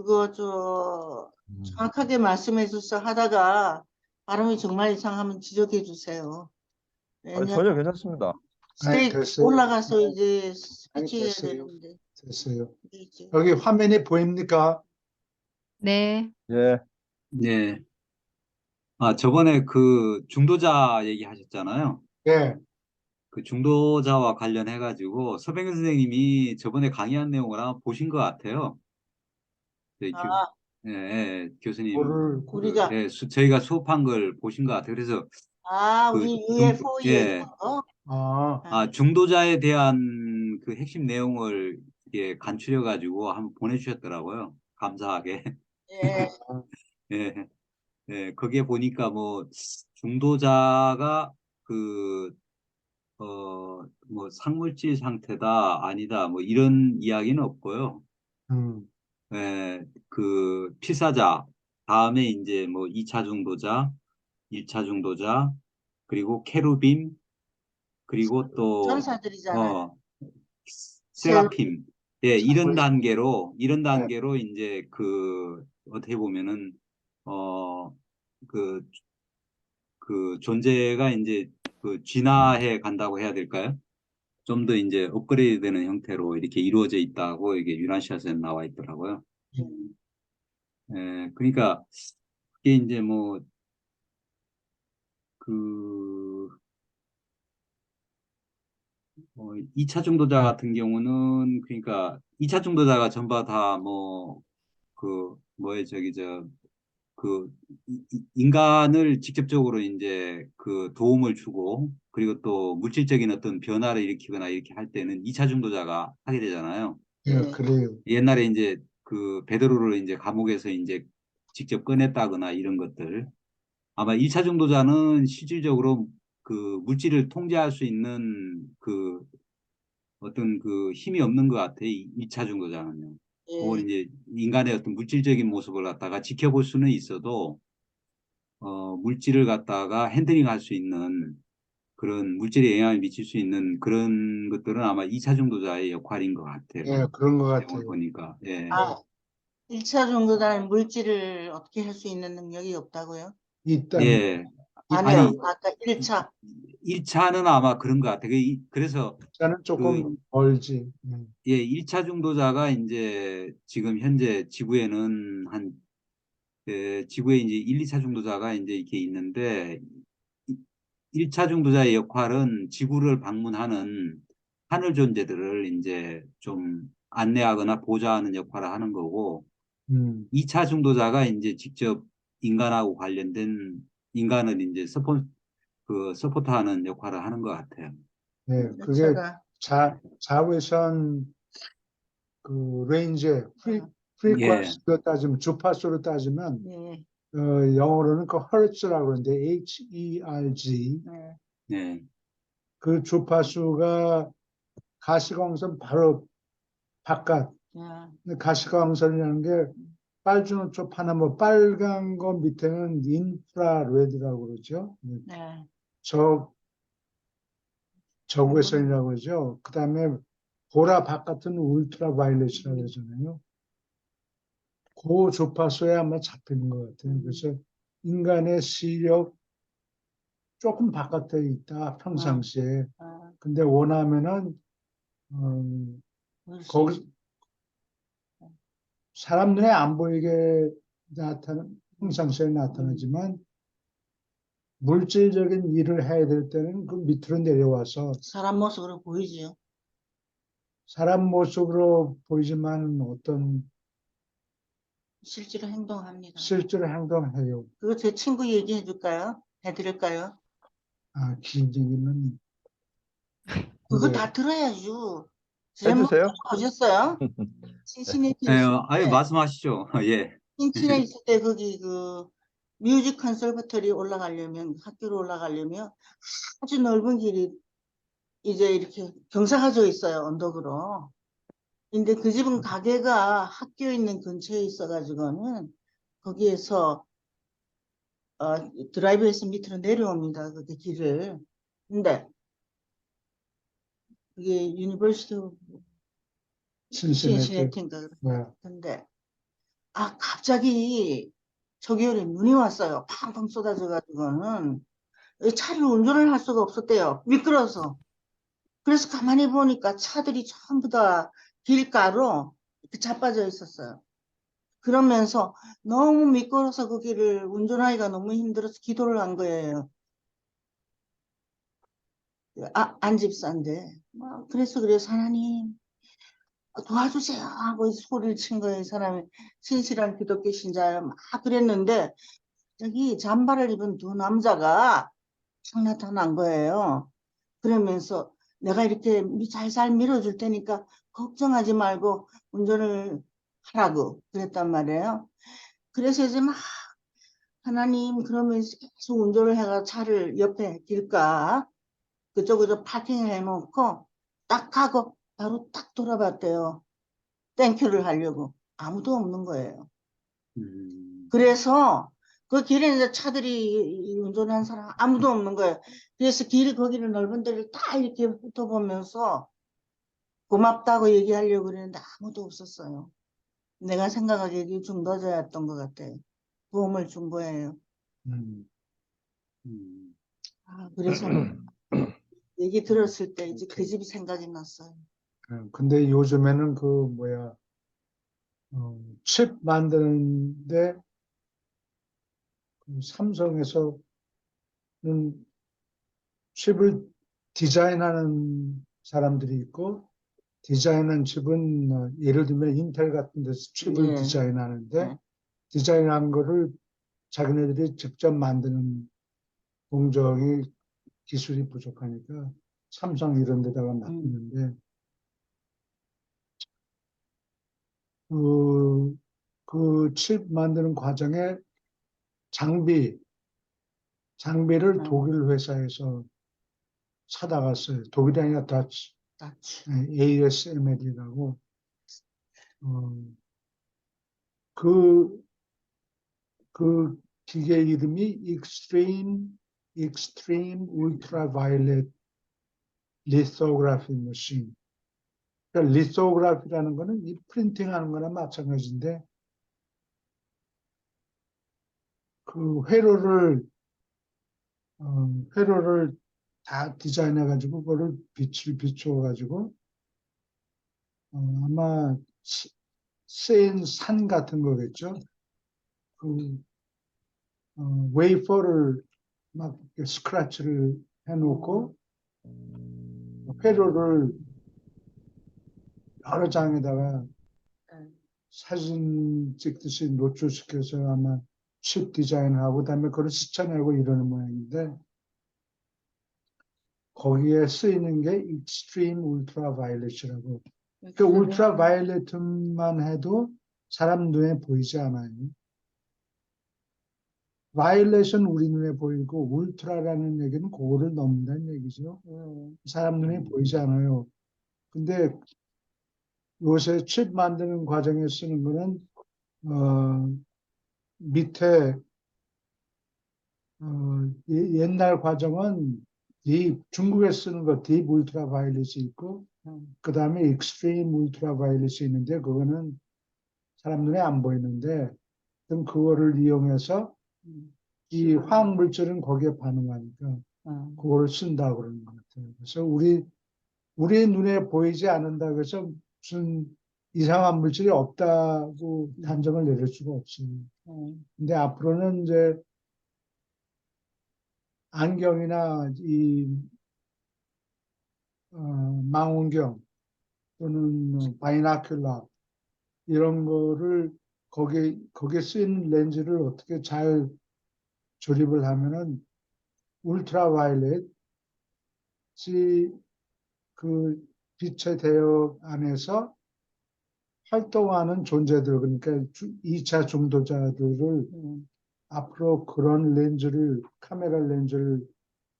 그거 음. 정확하게 말씀해 주셔서 하다가 발음이 정말 이상하면 지적해 주세요. 아니, 왜냐면 전혀 괜찮습니다. 스테이지 됐어요. 올라가서 이제 아니, 스피치해야 됐어요. 되는데 됐어요. 이제 여기 화면이 보입니까? 네. 예. 네. 아, 저번에 그 중도자 얘기하셨잖아요. 예. 그 중도자와 관련해가지고 서병근 선생님이 저번에 강의한 내용을 아마 보신 것 같아요. 네, 아, 예, 예, 교수님. 뭐를 우리가 예, 저희가 수업한 걸 보신 것 같아요. 그래서 그 우리 UFO 예, 얘기한 거? 중도자에 대한 그 핵심 내용을 이게 간추려가지고 한번 보내주셨더라고요. 감사하게. 예. 예, 예, 거기에 보니까 뭐 중도자가 그 뭐 상물질 상태다 아니다 뭐 이런 이야기는 없고요. 음, 그 필사자 다음에 이제 뭐 2차 중도자, 1차 중도자 그리고 케루빔 그리고 또 전사들이잖아요. 세라핌 예 이런 자, 네. 단계로 이제 그 어떻게 보면은 그 존재가 이제 그 진화해 간다고 해야 될까요? 좀 더 이제 업그레이드 되는 형태로 이렇게 이루어져 있다고 이게 유란시아서에 나와 있더라고요. 그러니까 그게 이제 뭐 그 2차 중도자 같은 경우는 그러니까 2차 중도자가 전부 다 뭐 그 뭐에 저기 그 인간을 직접적으로 이제 그 도움을 주고 그리고 또 물질적인 어떤 변화를 일으키거나 이렇게 할 때는 2차 중도자가 하게 되잖아요. 예, 그래요. 옛날에 이제 그 베드로를 이제 감옥에서 이제 직접 꺼냈다거나 이런 것들 아마 1차 중도자는 실질적으로 그 물질을 통제할 수 있는 그 어떤 그 힘이 없는 것 같아요. 2차 중도자는요. 그걸 예. 이제 인간의 어떤 물질적인 모습을 갖다가 지켜볼 수는 있어도 물질을 갖다가 핸들링 할 수 있는 그런 물질에 영향을 미칠 수 있는 그런 것들은 아마 2차 중도자의 역할인 것 같아요. 예, 그런 것 내용을 같아요. 보니까. 예. 1차 정도다는 물질을 어떻게 할 수 있는 능력이 없다고요? 일단 예. 아니요. 아까 1차. 1차는 아마 그런 것 같아요. 그래서 자는 그 조금 멀지. 예, 1차 중도자가 이제 지금 현재 지구에는 지구에 이제 1, 2차 중도자가 이제 이렇게 있는데 1차 중도자의 역할은 지구를 방문하는 하늘 존재들을 이제 좀 안내하거나 보좌하는 역할을 하는 거고 2차 중도자가 이제 직접 인간하고 관련된 인간을 이제 서포트하는 역할을 하는 것 같아요. 네, 그게 1차가 자외선 그 레인지 예, 프리퀀시로 따지면 주파수로 따지면 예. 영어로는 그 hertz라고 그러는데 HERG 예. 네, 그 주파수가 가시광선 바로 바깥 야. 근데 가시광선이라는 게 빨주노 쪽 하나 뭐 빨간 거 밑에는 인프라레드라고 그러죠. 네. 적외선이라고 그러죠. 그다음에 보라 바깥은 울트라 바이올렛이라고 그러잖아요. 그 주파수에 아마 잡히는 것 같아요. 그래서 인간의 시력 조금 바깥에 있다 평상시에. 근데 원하면은 거기 사람 눈에 안 보이게 평상시에 나타나지만 물질적인 일을 해야 될 때는 그 밑으로 내려와서 사람 모습으로 보이지요. 사람 모습으로 보이지만 어떤 실제로 행동합니다. 실제로 행동해요. 그거 제 친구 얘기해 줄까요? 해드릴까요? 긴 얘기는 그거 네. 다 들어야죠. 해주세요. 보셨어요? 신신에 예, 있을 아유 때, 말씀하시죠. 예, 신신에 있을 때 거기 그 뮤직 컨serva토리 올라가려면 학교로 올라가려면 아주 넓은 길이 이제 이렇게 경사가 져 있어요. 언덕으로. 근데 그 집은 가게가 학교 있는 근처에 있어가지고는 거기에서 드라이브에서 밑으로 내려옵니다. 그게 길을. 근데 그게 유니버시티 신신했죠. 신시내티인가 네. 근데 갑자기 저기요리 눈이 왔어요. 팡팡 쏟아져가지고는 차를 운전을 할 수가 없었대요. 미끄러워서. 그래서 가만히 보니까 차들이 전부 다 길가로 이렇게 자빠져 있었어요. 그러면서 너무 미끄러워서 그 길을 운전하기가 너무 힘들어서 기도를 한 거예요. 안 집사인데. 그래서 하나님 도와주세요 하고 소리를 친 거예요. 이 사람이 신실한 기독교 신자예요. 막 그랬는데 저기 잠바를 입은 두 남자가 딱 나타난 거예요. 그러면서 내가 이렇게 살살 밀어줄 테니까 걱정하지 말고 운전을 하라고 그랬단 말이에요. 그래서 이제 막 하나님 그러면서 계속 운전을 해가 차를 옆에 길가 그쪽으로 파킹을 해놓고 딱 하고 바로 딱 돌아봤대요. 땡큐를 하려고. 아무도 없는 거예요. 그래서 그 길에 이제 차들이 운전한 사람 아무도 없는 거예요. 그래서 거기를 넓은 데를 다 이렇게 훑어보면서 고맙다고 얘기하려고 그랬는데 아무도 없었어요. 내가 생각하기에 이게 중도자였던 것 같아요. 도움을 준 거예요. 음. 그래서 얘기 들었을 때 이제 그 집이 생각이 났어요. 근데 요즘에는 그 뭐야 칩 만드는데 그 삼성에서는 칩을 디자인하는 사람들이 있고 디자인한 칩은 예를 들면 인텔 같은 데서 칩을 예. 디자인하는데 네. 디자인한 거를 자기네들이 직접 만드는 공정이 기술이 부족하니까 삼성 이런 데다가 맡기는데 그 칩 만드는 과정에 장비를 독일 회사에서 사다 갔어요. 독일이 아니라 더치, ASML이라고. 그 기계 이름이 Extreme Ultraviolet Lithography Machine. 그러니까 리소그래피라는 거는 이 프린팅 하는 거나 마찬가지인데 그 회로를 다 디자인해 가지고 그거를 빛을 비추어 가지고 아마 센 산 같은 거겠죠. 그 웨이퍼를 막 이렇게 스크래치를 해놓고 회로를 여러 장에다가 사진 찍듯이 노출시켜서 아마 칩 디자인하고 그다음에 그걸 스쳐내고 이러는 모양인데 거기에 쓰이는 게 익스트림 울트라바이올렛이라고. 그 울트라바이올렛만 해도 사람 눈에 보이지 않아요. 바이올렛은 우리 눈에 보이고 울트라라는 얘기는 그거를 넘는다는 얘기죠. 사람 눈에 보이지 않아요. 근데 요새 칩 만드는 과정에 쓰는 거는 밑에 옛날 과정은 중국에 쓰는 거 딥 울트라바이올렛이 있고 그 다음에 익스트림 울트라바이올렛이 있는데 그거는 사람 눈에 안 보이는데 그거를 이용해서 이 화학 물질은 거기에 반응하니까 그거를 쓴다고 그러는 것 같아요. 그래서 우리 눈에 보이지 않는다고 해서 무슨 이상한 물질이 없다고 단정을 내릴 수가 없어요. 근데 앞으로는 이제 안경이나 이 망원경 또는 바이나큘라 이런 거를 거기에 쓰인 렌즈를 어떻게 잘 조립을 하면은 울트라바이올렛이 그 빛의 대역 안에서 활동하는 존재들, 그러니까 2차 중도자들을 앞으로 그런 카메라 렌즈를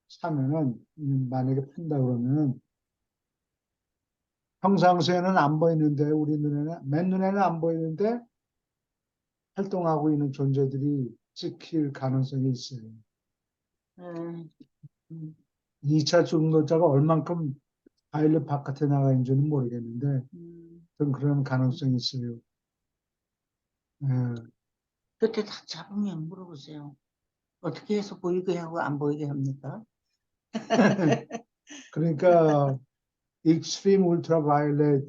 사면은, 만약에 판다 그러면은 평상시에는 안 보이는데, 우리 맨눈에는 안 보이는데 활동하고 있는 존재들이 찍힐 가능성이 있어요. 2차 중도자가 얼만큼 바이올렛 바깥에 나가 있는지는 모르겠는데, 그런 가능성이 있어요. 예. 그때 딱 잡으면 물어보세요. 어떻게 해서 보이게 하고 안 보이게 합니까? 그러니까 익스트림 울트라바이올렛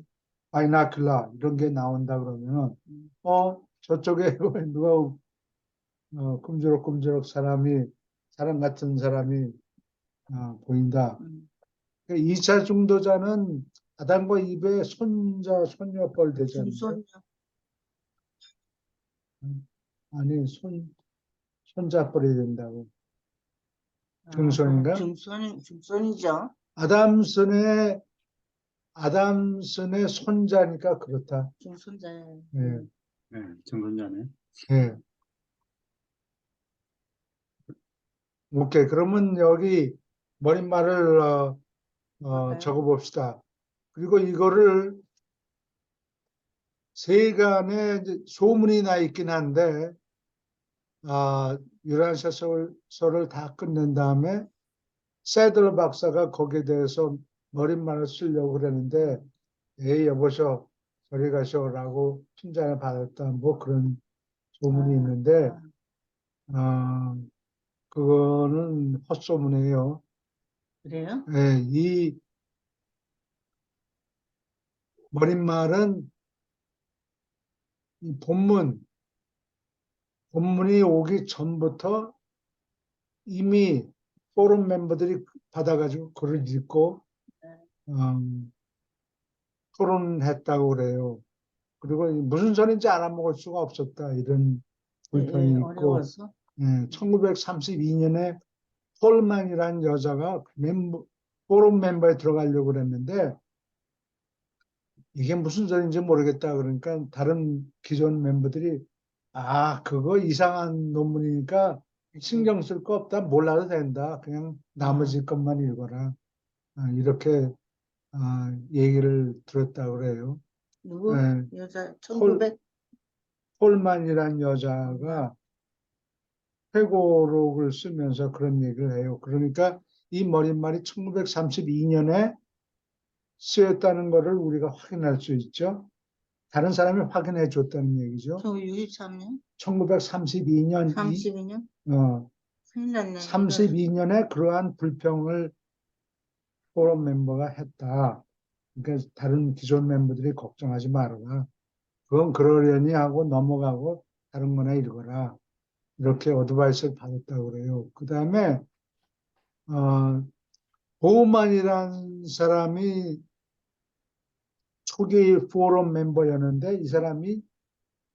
바이나큘라 이런 게 나온다 그러면 저쪽에 누가 끔지럭끔지럭 사람 같은 사람이 보인다. 음, 2차 중도자는 아담과 이브의 손자, 손녀뻘 되지 않나요? 중손녀. 아니, 손자뻘이 된다고. 아, 중손인가? 중손이죠. 아담슨의 손자니까 그렇다. 중손자예요. 예, 네, 정선자네. 예. 오케이. 그러면 여기 머릿말을 볼까요? 적어봅시다. 그리고 이거를 세간에 이제 소문이 나 있긴 한데, 유란시아서를 다 끝낸 다음에 새들 박사가 거기에 대해서 머릿말을 쓰려고 그랬는데, 에이, 여보셔, 저리 가셔라고 핀잔을 받았다. 뭐 그런 소문이 있는데, 어, 그거는 헛소문이에요. 그래요? 예, 이 머릿말은 이 본문이 오기 전부터 이미 포럼 멤버들이 받아가지고 글을 읽고 토론했다고 그래요. 그리고 무슨 소리인지 알아먹을 수가 없었다 이런 불평이 있고 어려워서. 1932년에 폴만이라는 여자가 포럼 멤버에 들어가려고 그랬는데 이게 무슨 소리인지 모르겠다 그러니까 다른 기존 멤버들이 그거 이상한 논문이니까 신경 쓸 거 없다. 몰라도 된다. 그냥 나머지 것만 읽어라. 이렇게 얘기를 들었다고 그래요. 누구? 예, 여자 1900. 폴만이란 여자가 회고록을 쓰면서 그런 얘기를 해요. 그러니까 이 머릿말이 1932년에 쓰였다는 것을 우리가 확인할 수 있죠. 다른 사람이 확인해 줬다는 얘기죠. 1963년? 1932년 32년? 큰일 났네. 32년에 그러한 불평을 포럼 멤버가 했다. 그러니까 다른 기존 멤버들이 걱정하지 말아라. 그건 그러려니 하고 넘어가고 다른 거나 읽어라. 이렇게 어드바이스를 받았다고 그래요. 그 다음에 보우만이라는 사람이 초기 포럼 멤버였는데 이 사람이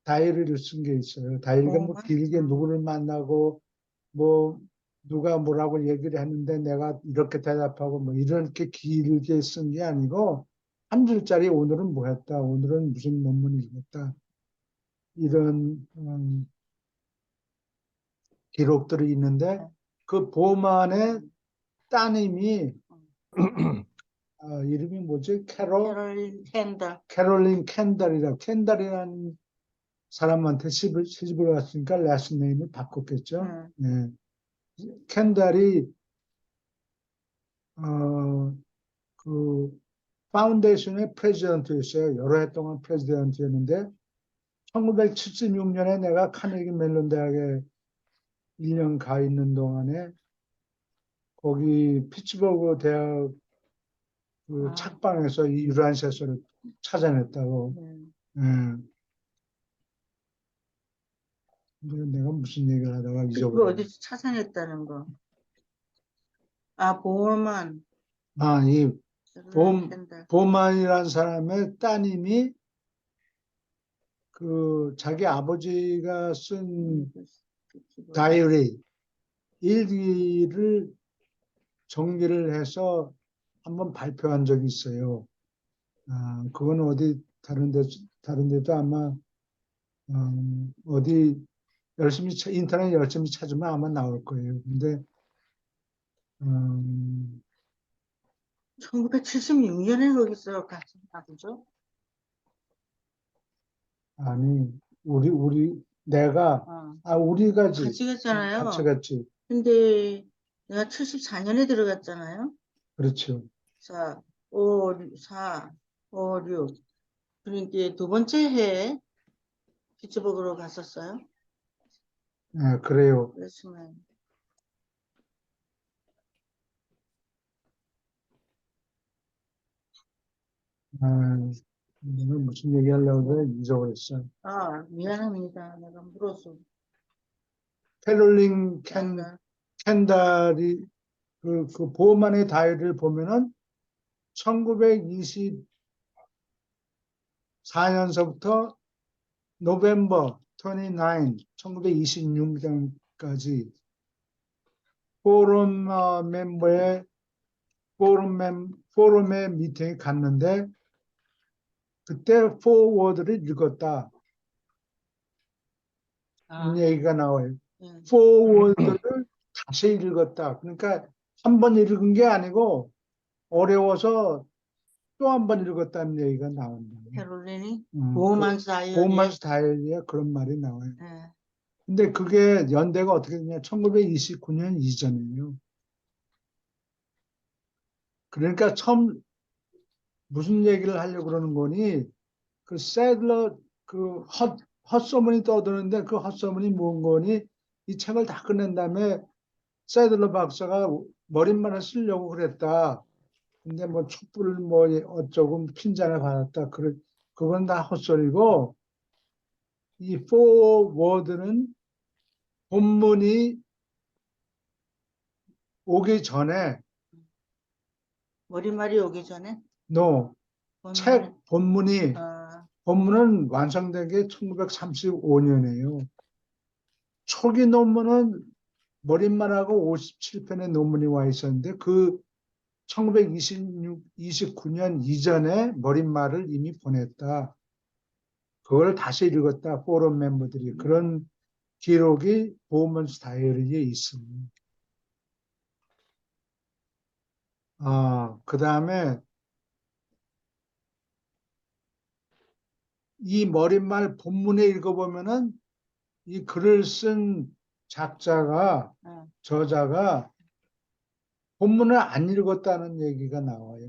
다이어리를 쓴 게 있어요. 다이어리가 뭐 보우만? 길게 누구를 만나고 뭐 누가 뭐라고 얘기를 했는데 내가 이렇게 대답하고 뭐 이렇게 길게 쓴 게 아니고 한 줄짜리 오늘은 뭐 했다. 오늘은 무슨 논문을 읽었다. 이런 기록들이 있는데 그 보만의 따님이 이름이 뭐지? 캐롤린 캔들. 캐롤린 캔달이라는 사람한테 시집을 갔으니까 라스 네임을 바꿨겠죠. 예. 캔달이 그 파운데이션의 프레지던트였어요. 여러 해 동안 프레지던트였는데 1976년에 내가 카네기 멜론 대학에 1년 가 있는 동안에 거기 피츠버그 대학 그 책방에서 이 유란시아서를 찾아냈다고. 예. 근데 내가 무슨 얘기를 하다가 그거 잊어버렸네. 어디서 찾아냈다는 거. 보만. 이 캐롤린 캔들. 보만이라는 사람의 따님이 그 자기 아버지가 쓴 다이어리 일기를 정리를 해서 한번 발표한 적이 있어요. 그건 어디 다른 데도 아마 어디 인터넷 열심히 찾으면 아마 나올 거예요. 근데 1976년에 거기서 같이 나보죠? 아니 내가 우리가지 같이 갔잖아요. 같이 갔지. 근데 내가 74년에 들어갔잖아요. 그렇죠. 4, 5, 4, 5, 6. 그러니까 두 번째 해 피츠버그로 갔었어요? 그래요. 그랬으면 오늘 무슨 얘기하려고 잊어버렸어. 미안합니다. 내가 물어서. 캐롤린 나 캔달이 그 보험만의 다이어리를 보면은 1924년서부터 노벰버 29, 1926년까지 포럼 멤버의 포럼의 미팅에 갔는데 그때 포워드를 읽었다. 이 얘기가 나와요. 예. 포워드를 다시 읽었다. 그러니까 한 번 읽은 게 아니고 어려워서 또 한 번 읽었다는 얘기가 나온다. 캐롤린이 그 보호만스 다이어리에 보험만스 다이어리에 그런 말이 나와요. 예. 근데 그게 연대가 어떻게 되냐? 1929년 이전이에요. 그러니까 처음 무슨 얘기를 하려고 그러는 거니? 그 새들러 그 헛소문이 떠드는데 그 헛소문이 뭔 거니? 이 책을 다 끝낸 다음에 새들러 박사가 머릿말을 쓰려고 그랬다. 근데 뭐 촛불 뭐 어쩌고 핀잔을 받았다. 그건 다 헛소리고 이 포워드는 본문이 오기 전에 머리말이 오기 전에 책 본문이 아, 본문은 완성된 게 1935년이에요. 초기 논문은 머릿말하고 57편의 논문이 와 있었는데 그 1929년 이전에 머릿말을 이미 보냈다. 그걸 다시 읽었다. 포럼 멤버들이. 그런 기록이 보먼스 다이어리에 있습니다. 그 다음에 이 머릿말 본문에 읽어보면은 이 글을 쓴 작자가, 아, 저자가 본문을 안 읽었다는 얘기가 나와요.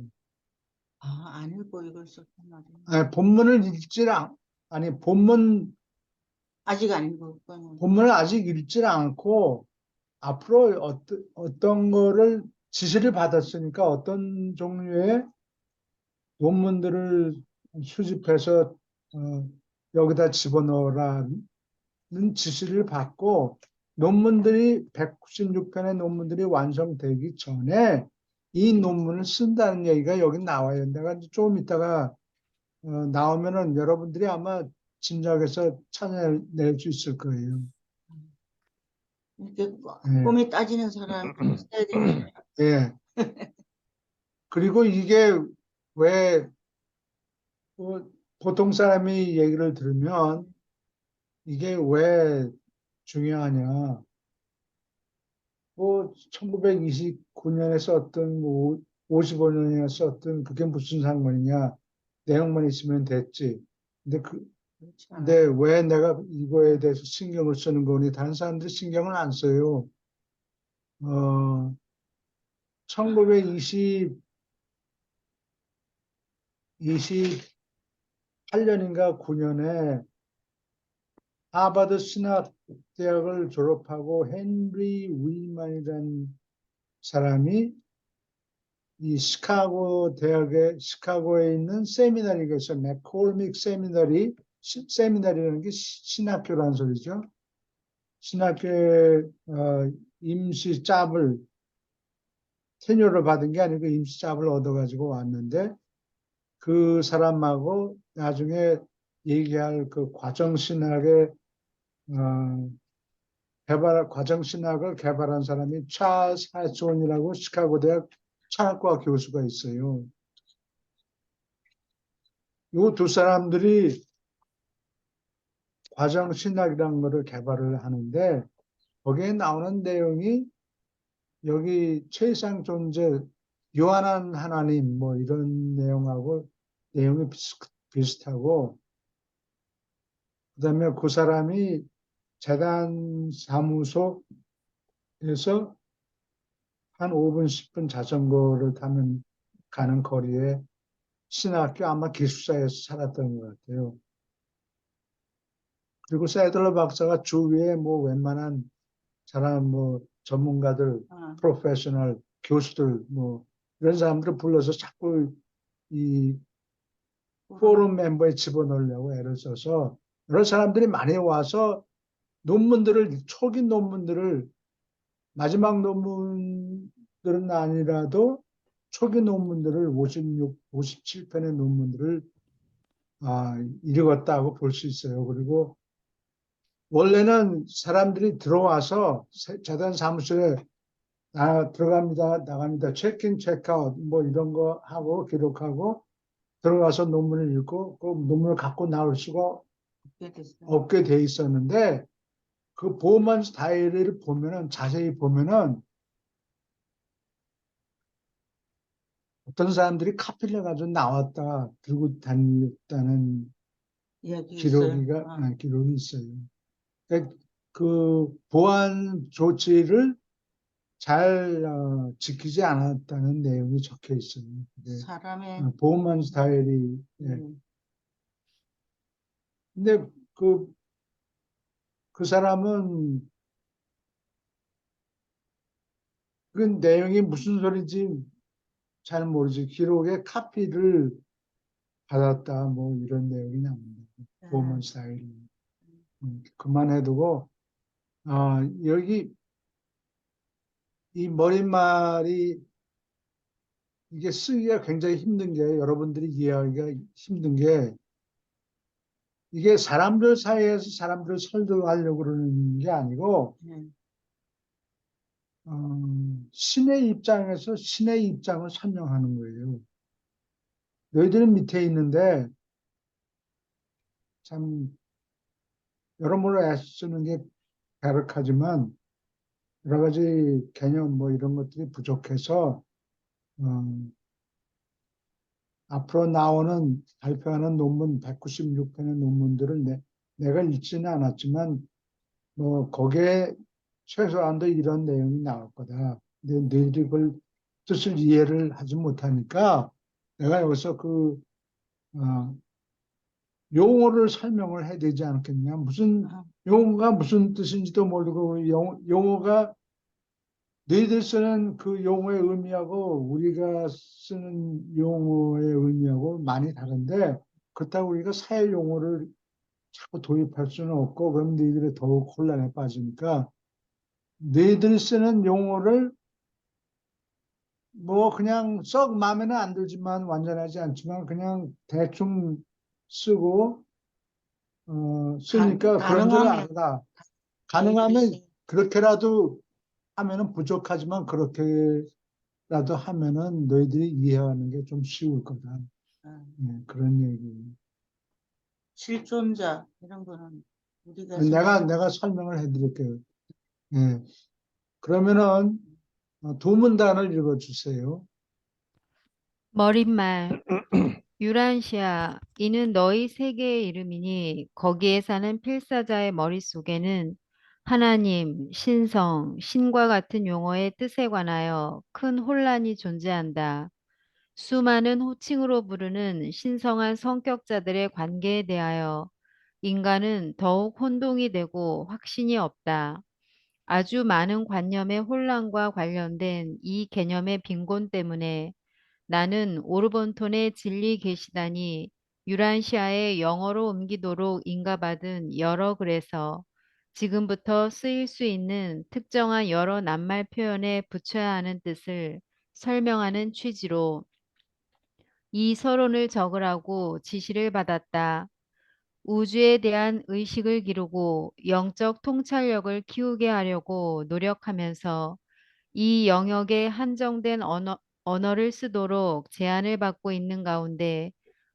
안 읽고 이걸 썼단 말이에요. 아니, 본문을 아니, 아직 안 읽었거든요. 본문을 아직 읽질 않고 앞으로 어떤 거를 지시를 받았으니까 어떤 종류의 논문들을 수집해서 여기다 집어넣으라는 지시를 받고 논문들이 196편의 논문들이 완성되기 전에 이 논문을 쓴다는 얘기가 여기 나와요. 내가 이제 조금 있다가 나오면은 여러분들이 아마 짐작해서 찾아낼 수 있을 거예요. 이렇게 예. 꼼꼼히 따지는 사람이 있어야 되는데. 예. 그리고 이게 왜 보통 사람이 얘기를 들으면 이게 왜 중요하냐? 뭐 1929년에 썼든 뭐 55년에 썼든 그게 무슨 상관이냐? 내용만 있으면 됐지. 그렇지 근데 않아요. 왜 내가 이거에 대해서 신경을 쓰는 거니? 다른 사람들이 신경을 안 써요. 1928년인가 9년에 하버드 신학 대학을 졸업하고 헨리 위만이라는 사람이 이 시카고에 있는 세미나리가 있어요. 맥콜믹 세미나리라는 게 신학교라는 소리죠. 신학교에 임시 짭을 테뉴를 받은 게 아니고 임시 짭을 얻어가지고 왔는데 그 사람하고 나중에 얘기할 그 과정신학의 과정신학을 개발한 사람이 찰스 하존이라고 시카고 대학 철학과 교수가 있어요. 이 두 사람들이 과정신학이라는 것을 개발을 하는데 거기에 나오는 내용이 여기 최상 존재, 유한한 하나님 뭐 이런 내용하고 내용이 비슷하고 그다음에 그 사람이 재단 사무소에서 한 5분, 10분 자전거를 타면 가는 거리에 신학교 아마 기숙사에서 살았던 것 같아요. 그리고 세들러 박사가 주위에 뭐 웬만한 사람 뭐 전문가들, 어, 프로페셔널, 교수들 뭐 이런 사람들을 불러서 자꾸 이 포럼 멤버에 집어넣으려고 애를 써서 여러 사람들이 많이 와서 논문들을 초기 논문들을 마지막 논문들은 아니라도 초기 논문들을 57편의 논문들을 읽었다고 볼 수 있어요. 그리고 원래는 사람들이 들어와서 재단 사무실에 들어갑니다, 나갑니다, 체크인, 체크아웃 뭐 이런 거 하고 기록하고 들어가서 논문을 읽고 그 논문을 갖고 나올 수가 그렇게 됐어요. 없게 돼 있었는데 그 보먼스 다이어리를 보면은 자세히 보면은 어떤 사람들이 카피를 가지고 나왔다 들고 다녔다는 이야기 있어요. 기록이 있어요. 그러니까 그 보안 조치를 잘 지키지 않았다는 내용이 적혀 있어요. 사람의 보먼스 다이어리. 음, 근데 그 사람은 그 내용이 무슨 소리인지 잘 모르지. 기록에 카피를 받았다 뭐 이런 내용이 나옵니다. 보먼 스타일. 그만해두고 여기 이 머릿말이 이게 쓰기가 굉장히 힘든 게 여러분들이 이해하기가 힘든 게 이게 사람들 사이에서 사람들을 설득하려고 그러는 게 아니고 신의 입장에서 신의 입장을 설명하는 거예요. 너희들은 밑에 있는데 참 여러모로 애쓰는 게 갸륵하지만 여러 가지 개념 뭐 이런 것들이 부족해서 앞으로 나오는 발표하는 논문 196편의 논문들을 내가 읽지는 않았지만 뭐 거기에 최소한도 이런 내용이 나올 거다. 근데 너희들이 그걸 뜻을 이해를 하지 못하니까 내가 여기서 용어를 설명을 해야 되지 않겠냐. 무슨 용어가 무슨 뜻인지도 모르고 용어가 너희들 쓰는 그 용어의 의미하고 우리가 쓰는 용어의 의미하고 많이 다른데 그렇다고 우리가 새 용어를 자꾸 도입할 수는 없고 그럼 너희들이 더욱 혼란에 빠지니까 너희들이 쓰는 용어를 뭐 그냥 썩 마음에는 안 들지만 완전하지 않지만 그냥 대충 쓰고 쓰니까 그런 줄 가능하면 알아. 가능하면 너희들이 그렇게라도 하면은 부족하지만 그렇게라도 하면은 너희들이 이해하는 게 좀 쉬울 거다. 그런 얘기. 실존자 이런 거는 우리가 내가 설명을 해드릴게요. 예. 그러면은 두 문단을 읽어주세요. 머릿말. 유란시아, 이는 너희 세계의 이름이니 거기에 사는 필사자의 머릿속에는 하나님, 신성, 신과 같은 용어의 뜻에 관하여 큰 혼란이 존재한다. 수많은 호칭으로 부르는 신성한 성격자들의 관계에 대하여 인간은 더욱 혼동이 되고 확신이 없다. 아주 많은 관념의 혼란과 관련된 이 개념의 빈곤 때문에 나는 오르본톤의 진리 계시단이 유란시아의 영어로 옮기도록 인가받은 여러 글에서 지금부터 쓰일 수 있는 특정한 여러 낱말 표현에 붙여야 하는 뜻을 설명하는 취지로 이 서론을 적으라고 지시를 받았다. 우주에 대한 의식을 기르고 영적 통찰력을 키우게 하려고 노력하면서 이 영역에 한정된 언어를 쓰도록 제안을 받고 있는 가운데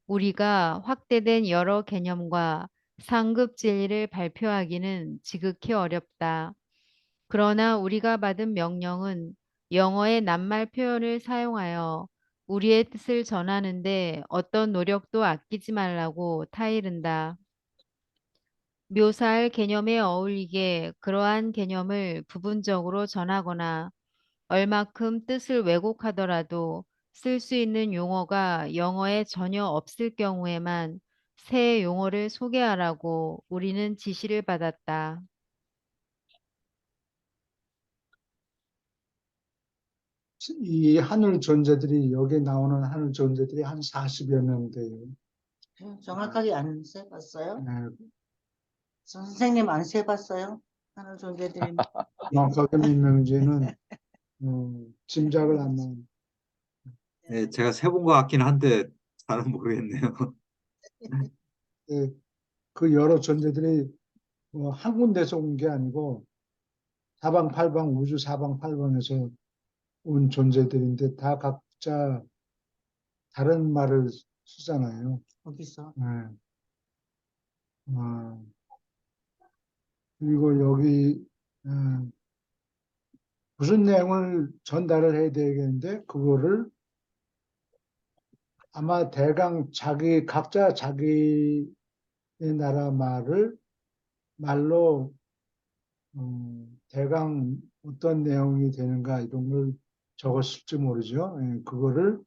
우리가 확대된 여러 개념과 상급 진리를 발표하기는 지극히 어렵다. 그러나 우리가 받은 명령은 영어의 낱말 표현을 사용하여 우리의 뜻을 전하는데 어떤 노력도 아끼지 말라고 타이른다. 묘사할 개념에 어울리게 그러한 개념을 부분적으로 전하거나 얼마큼 뜻을 왜곡하더라도 쓸 수 있는 용어가 영어에 전혀 없을 경우에만 새 용어를 소개하라고 우리는 지시를 받았다. 이 하늘 존재들이 여기 나오는 하늘 존재들이 한 40여 명 돼요. 정확하게 안 세봤어요? 네, 선생님 안 세봤어요? 하늘 존재들이. 정확하게 몇 명인지는 짐작을 하면 네, 제가 세본 것 같긴 한데 잘은 모르겠네요. 그 여러 존재들이 한 군데서 온 게 아니고 사방팔방 우주 사방팔방에서 온 존재들인데 다 각자 다른 말을 쓰잖아요. 거기서. 네. 어, 그리고 여기 무슨 내용을 전달을 해야 되겠는데 그거를 아마 대강 각자 자기 나라 말로 대강 어떤 내용이 되는가 이런 걸 적었을지 모르죠. 예, 그거를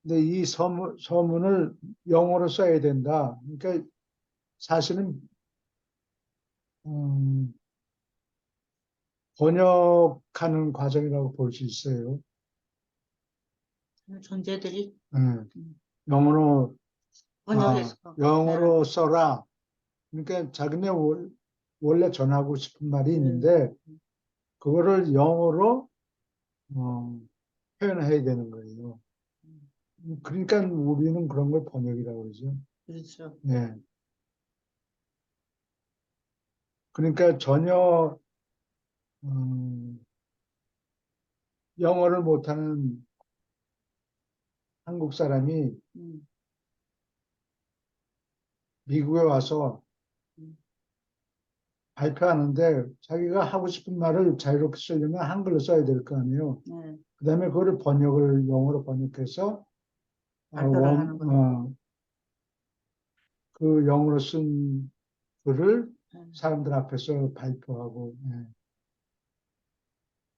근데 이 서문을 영어로 써야 된다. 그러니까 사실은 음, 번역하는 과정이라고 볼 수 있어요. 하늘 존재들이 예, 영어로 번역해서. 영어로 써라. 그러니까 자기네 원래 전하고 싶은 말이 있는데 그거를 영어로 표현해야 되는 거예요. 그러니까 우리는 그런 걸 번역이라고 그러죠. 그렇죠. 네. 그러니까 전혀 영어를 못하는 한국 사람이 음, 미국에 와서 음. 발표하는데 자기가 하고 싶은 말을 자유롭게 쓰려면 한글로 써야 될 거 아니에요. 네. 그다음에 그거를 영어로 번역해서 발표를 하는 거죠. 그 영어로 쓴 글을 네. 사람들 앞에서 발표하고 예.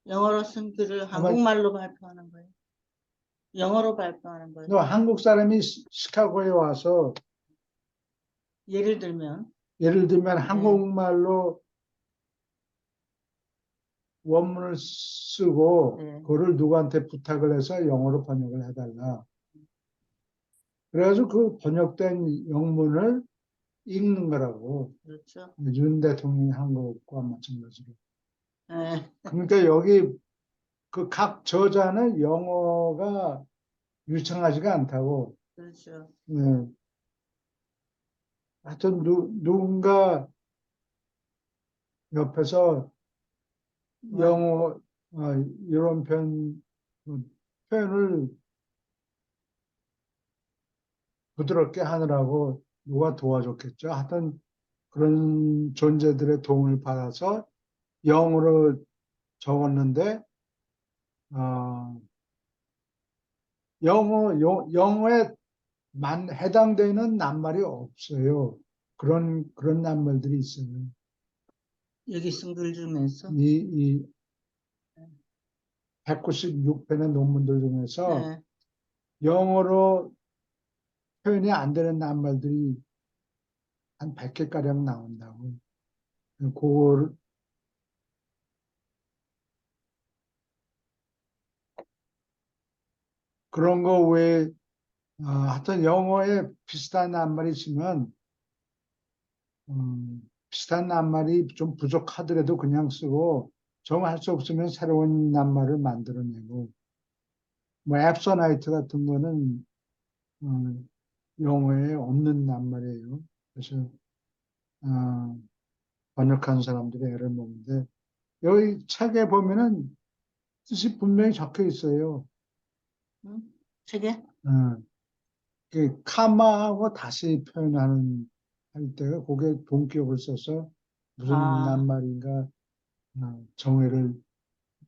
영어로 쓴 글을 아마 한국말로 발표하는 거예요. 영어로 발표하는 거예요. 너 한국 사람이 시카고에 와서 예를 들면 예를 들면 한국말로 원문을 쓰고 네. 그거를 누구한테 부탁을 해서 영어로 번역을 해달라. 그래가지고 그 번역된 영문을 읽는 거라고. 그렇죠. 윤 대통령이 한 것과 마찬가지로. 네. 그러니까 여기 그 각 저자는 영어가 유창하지가 않다고. 그렇죠. 네. 하여튼 누군가 옆에서 영어 이런 표현을 부드럽게 하느라고 누가 도와줬겠죠. 하여튼 그런 존재들의 도움을 받아서 영어로 적었는데 어, 영어에 해당되는 낱말이 없어요. 그런 낱말들이 있어요. 여기 쓴 글 중에서 이 196편의 논문들 중에서 네. 영어로 표현이 안 되는 낱말들이 한 100개가량 나온다고. 그걸 그런 거 외에 하여튼 영어에 비슷한 낱말이 있으면 비슷한 낱말이 좀 부족하더라도 그냥 쓰고 정말 할 수 없으면 새로운 낱말을 만들어내고 뭐 앱서나이트 같은 거는 영어에 없는 낱말이에요. 그래서 번역한 사람들이 애를 먹는데 여기 책에 보면은 뜻이 분명히 적혀 있어요. 책에 그 카마하고 다시 표현하는 할 때가 그게 동격을 써서 무슨 낱말인가 정의를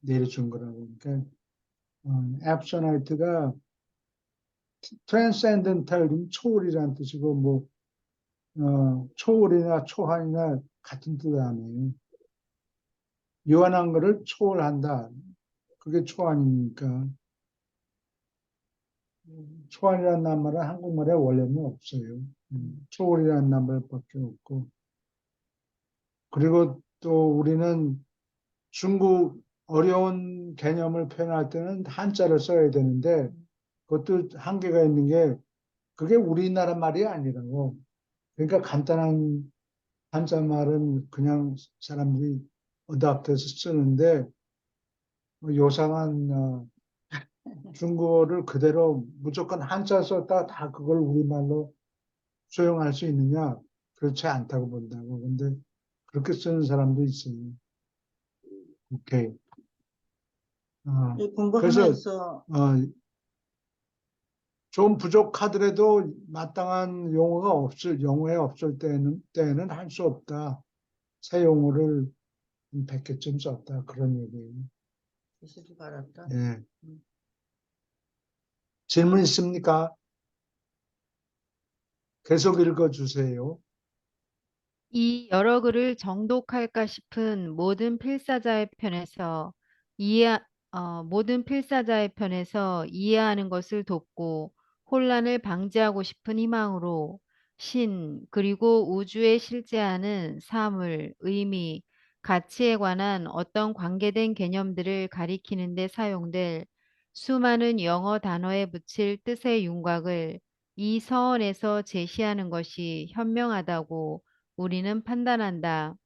내려준 거라고. 그러니까 앱소나이트가 트랜센덴탈 초월이라는 뜻이고 뭐 초월이나 초한이나 같은 뜻 아니에요. 유한한 거를 초월한다. 그게 초한이니까. 초안이라는 낱말은 한국말에 원래는 없어요. 초월이라는 낱말밖에 없고. 그리고 또 우리는 중국 어려운 개념을 표현할 때는 한자를 써야 되는데 그것도 한계가 있는 게 그게 우리나라 말이 아니라고. 그러니까 간단한 한자 말은 그냥 사람들이 어답해서 쓰는데 요상한 중국어를 그대로 무조건 한자 썼다 다 그걸 우리말로 수용할 수 있느냐? 그렇지 않다고 본다고. 근데 그렇게 쓰는 사람도 있어요. 오케이. 이 그래서 공부하면서 좀 부족하더라도 마땅한 용어에 없을 때는 할 수 없다. 새 용어를 100개쯤 썼다. 그런 얘기예요. 지식을 받았다. 예. 질문 있습니까? 계속 읽어주세요. 이 여러 글을 정독할까 싶은 모든 필사자의 편에서 이해하는 것을 돕고 혼란을 방지하고 싶은 희망으로 그리고 우주에 실제하는 사물, 의미, 가치에 관한 어떤 관계된 개념들을 가리키는 데 사용될 수많은 영어 단어에 붙일 뜻의 윤곽을 이 서원에서 제시하는 것이 현명하다고 우리는 판단한다.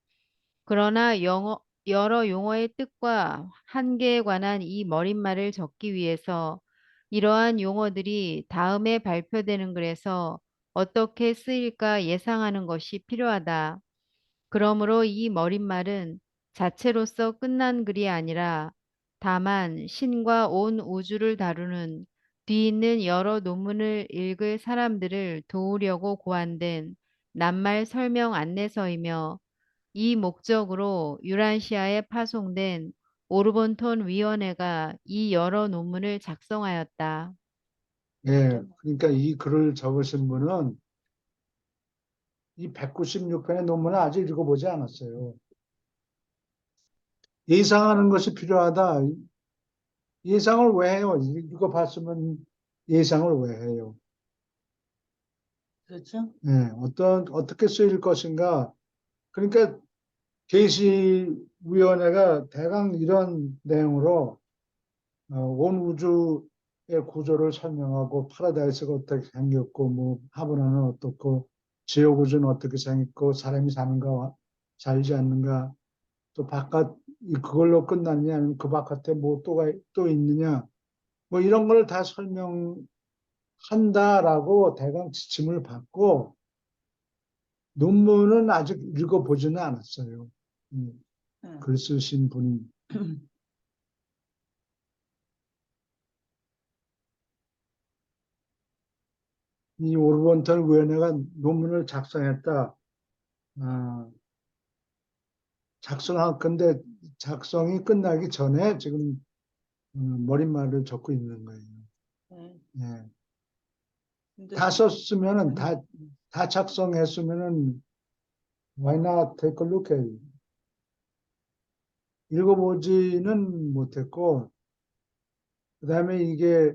그러나 여러 용어의 뜻과 한계에 관한 이 머릿말을 적기 위해서 이러한 용어들이 다음에 발표되는 글에서 어떻게 쓰일까 예상하는 것이 필요하다. 그러므로 이 머릿말은 자체로서 끝난 글이 아니라 다만 신과 온 우주를 다루는 뒤 있는 여러 논문을 읽을 사람들을 도우려고 고안된 낱말 설명 안내서이며 이 목적으로 유란시아에 파송된 오르본톤 위원회가 이 여러 논문을 작성하였다. 예. 그러니까 이 글을 적으신 분은 이 196편의 논문을 아직 읽어보지 않았어요. 예상하는 것이 필요하다. 예상을 왜 해요? 읽어봤으면 예상을 왜 해요? 그렇죠? 예. 어떻게 쓰일 것인가. 그러니까 계시위원회가 대강 이런 내용으로 온 우주의 구조를 설명하고 파라다이스가 어떻게 생겼고 뭐 하브나는 어떻고 지옥 우주는 어떻게 생겼고 사람이 사는가 살지 않는가 또 바깥 그걸로 끝났냐 아니면 그 바깥에 뭐 또 있느냐 뭐 이런 걸 다 설명한다라고 대강 지침을 받고 논문은 아직 읽어보지는 않았어요. 네. 글 쓰신 분이. 이 오르본턴 위원회가 논문을 작성했다. 근데 작성이 끝나기 전에 지금 머릿말을 적고 있는 거예요. 네. 예. 근데 다 썼으면은, 네. 다 작성했으면은, why not take a look at it? 읽어보지는 못했고, 그 다음에 이게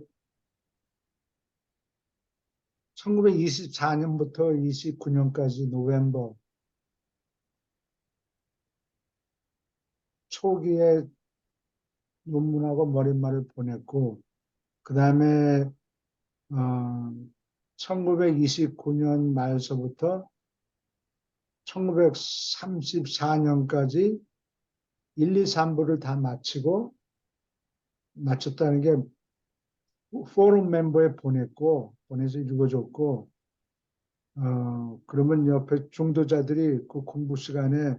1924년부터 29년까지 노벰버 초기에 논문하고 머릿말을 보냈고, 그 다음에 1929년 말서부터 1934년까지 1, 2, 3부를 다 마쳤다는 게 포럼 멤버에 보내서 읽어줬고, 그러면 옆에 중도자들이 그 공부 시간에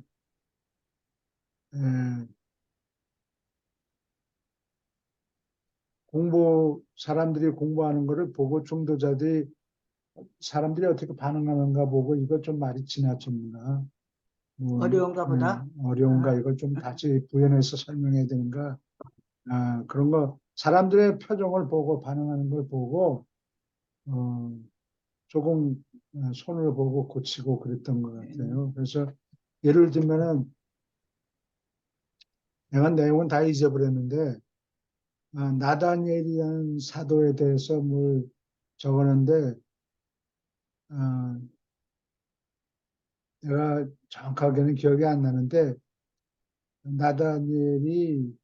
사람들이 공부하는 거를 보고 사람들이 어떻게 반응하는가 보고 이거 좀 말이 지나쳤는가. 뭐, 어려운가 보다. 어려운가 이걸 좀 다시 부연해서 설명해야 되는가. 그런 거 사람들의 표정을 보고 반응하는 걸 보고 조금 손을 보고 고치고 그랬던 것 같아요. 그래서 예를 들면은 내가 내용은 다 잊어버렸는데 나다니엘이라는 사도에 대해서 뭘 적었는데 어, 내가 정확하게는 기억이 안 나는데 나다니엘이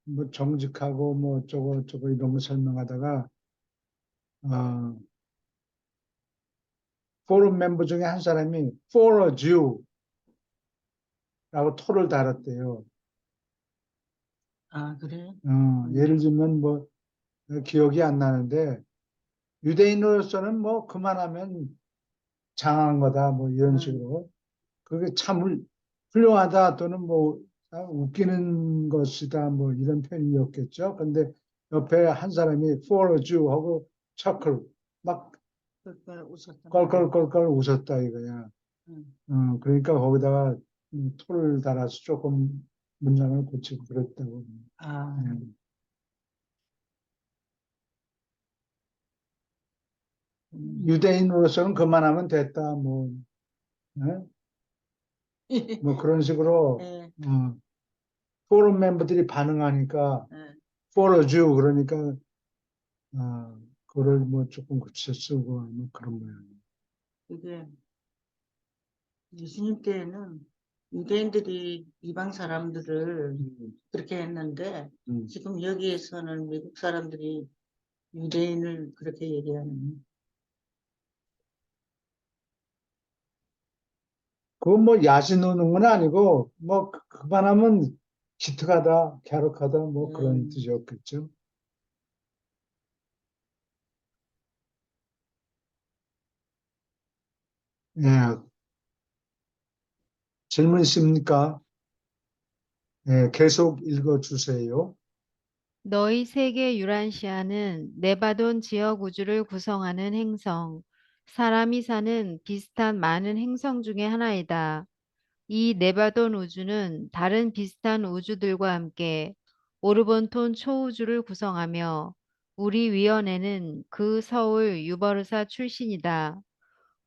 뭐 정직하고 뭐 어쩌고 저쩌고 이런 거 설명하다가 어, 포럼 멤버 중에 한 사람이 for a Jew라고 토를 달았대요. 아, 그래? 예를 들면 뭐 기억이 안 나는데 유대인으로서는 뭐 그만하면 장한 거다 뭐 이런 식으로 그게 참 훌륭하다 또는 뭐 웃기는 것이다 뭐 이런 표현이었겠죠. 근데 옆에 한 사람이 for a Jew 하고 chuckle 막 그걸 웃었단 말이야. 껄껄껄껄 웃었다 이거야. 응. 그러니까 거기다가 토를 달아서 조금 문장을 고치고 그랬다고. 아, 음. 유대인으로서는 그만하면 됐다 뭐, 네? 뭐 그런 식으로 예, 포럼 멤버들이 반응하니까 예. for a Jew 그러니까 그걸 뭐 조금 고쳐 쓰고 뭐 그런 모양이에요. 이게 예수님 때에는 유대인들이 이방 사람들을 그렇게 했는데 음. 지금 여기에서는 미국 사람들이 유대인을 그렇게 얘기하는. 그건 뭐 야신우는 건 아니고 뭐 그만하면 기특하다, 갸륵하다 뭐 그런 뜻이었겠죠. 예, 질문 있습니까? 예, 계속 읽어주세요. 너희 세계 유란시아는 네바돈 지역 우주를 구성하는 행성, 사람이 사는 비슷한 많은 행성 중의 하나이다. 이 네바돈 우주는 다른 비슷한 우주들과 함께 오르본톤 초우주를 구성하며 우리 위원회는 그 서울 유버르사 출신이다.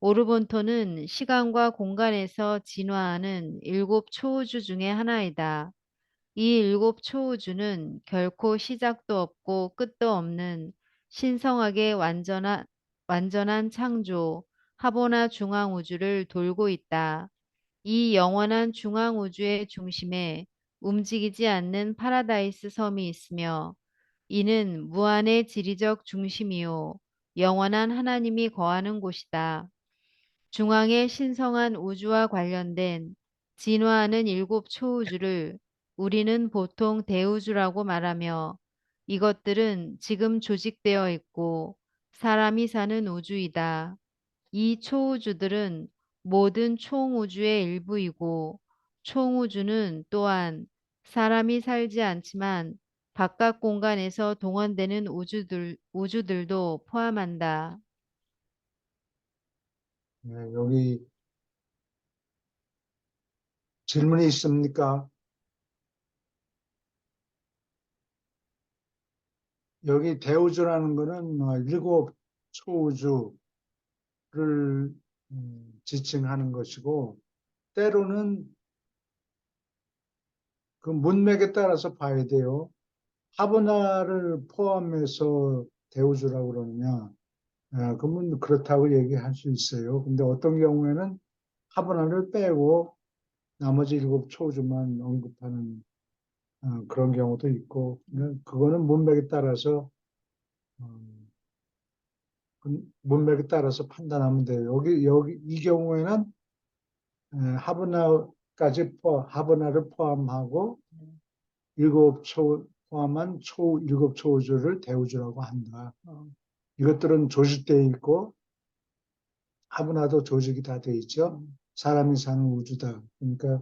오르본토는 시간과 공간에서 진화하는 일곱 초우주 중의 하나이다. 이 일곱 초우주는 결코 시작도 없고 끝도 없는 신성하게 완전한 창조, 하보나 중앙우주를 돌고 있다. 이 영원한 중앙우주의 중심에 움직이지 않는 파라다이스 섬이 있으며 이는 무한의 지리적 중심이요 영원한 하나님이 거하는 곳이다. 중앙의 신성한 우주와 관련된 진화하는 일곱 초우주를 우리는 보통 대우주라고 말하며 이것들은 지금 조직되어 있고 사람이 사는 우주이다. 이 초우주들은 모든 총우주의 일부이고 총우주는 또한 사람이 살지 않지만 바깥 공간에서 동원되는 우주들도 포함한다. 예, 여기 질문이 있습니까? 여기 대우주라는 거는 일곱 초우주를 지칭하는 것이고 때로는 그 문맥에 따라서 봐야 돼요. 하브나를 포함해서 대우주라고 그러느냐? 그러면 그렇다고 얘기할 수 있어요. 근데 어떤 경우에는 하브나를 빼고 나머지 일곱 초우주만 언급하는 그런 경우도 있고, 그거는 어, 문맥에 따라서 판단하면 돼요. 여기 이 경우에는 하브나를 포함하고 일곱 초 포함한 일곱 초우주를 대우주라고 한다. 이것들은 조직되어 있고 하브나도 조직이 다 돼 있죠. 사람이 사는 우주다. 그러니까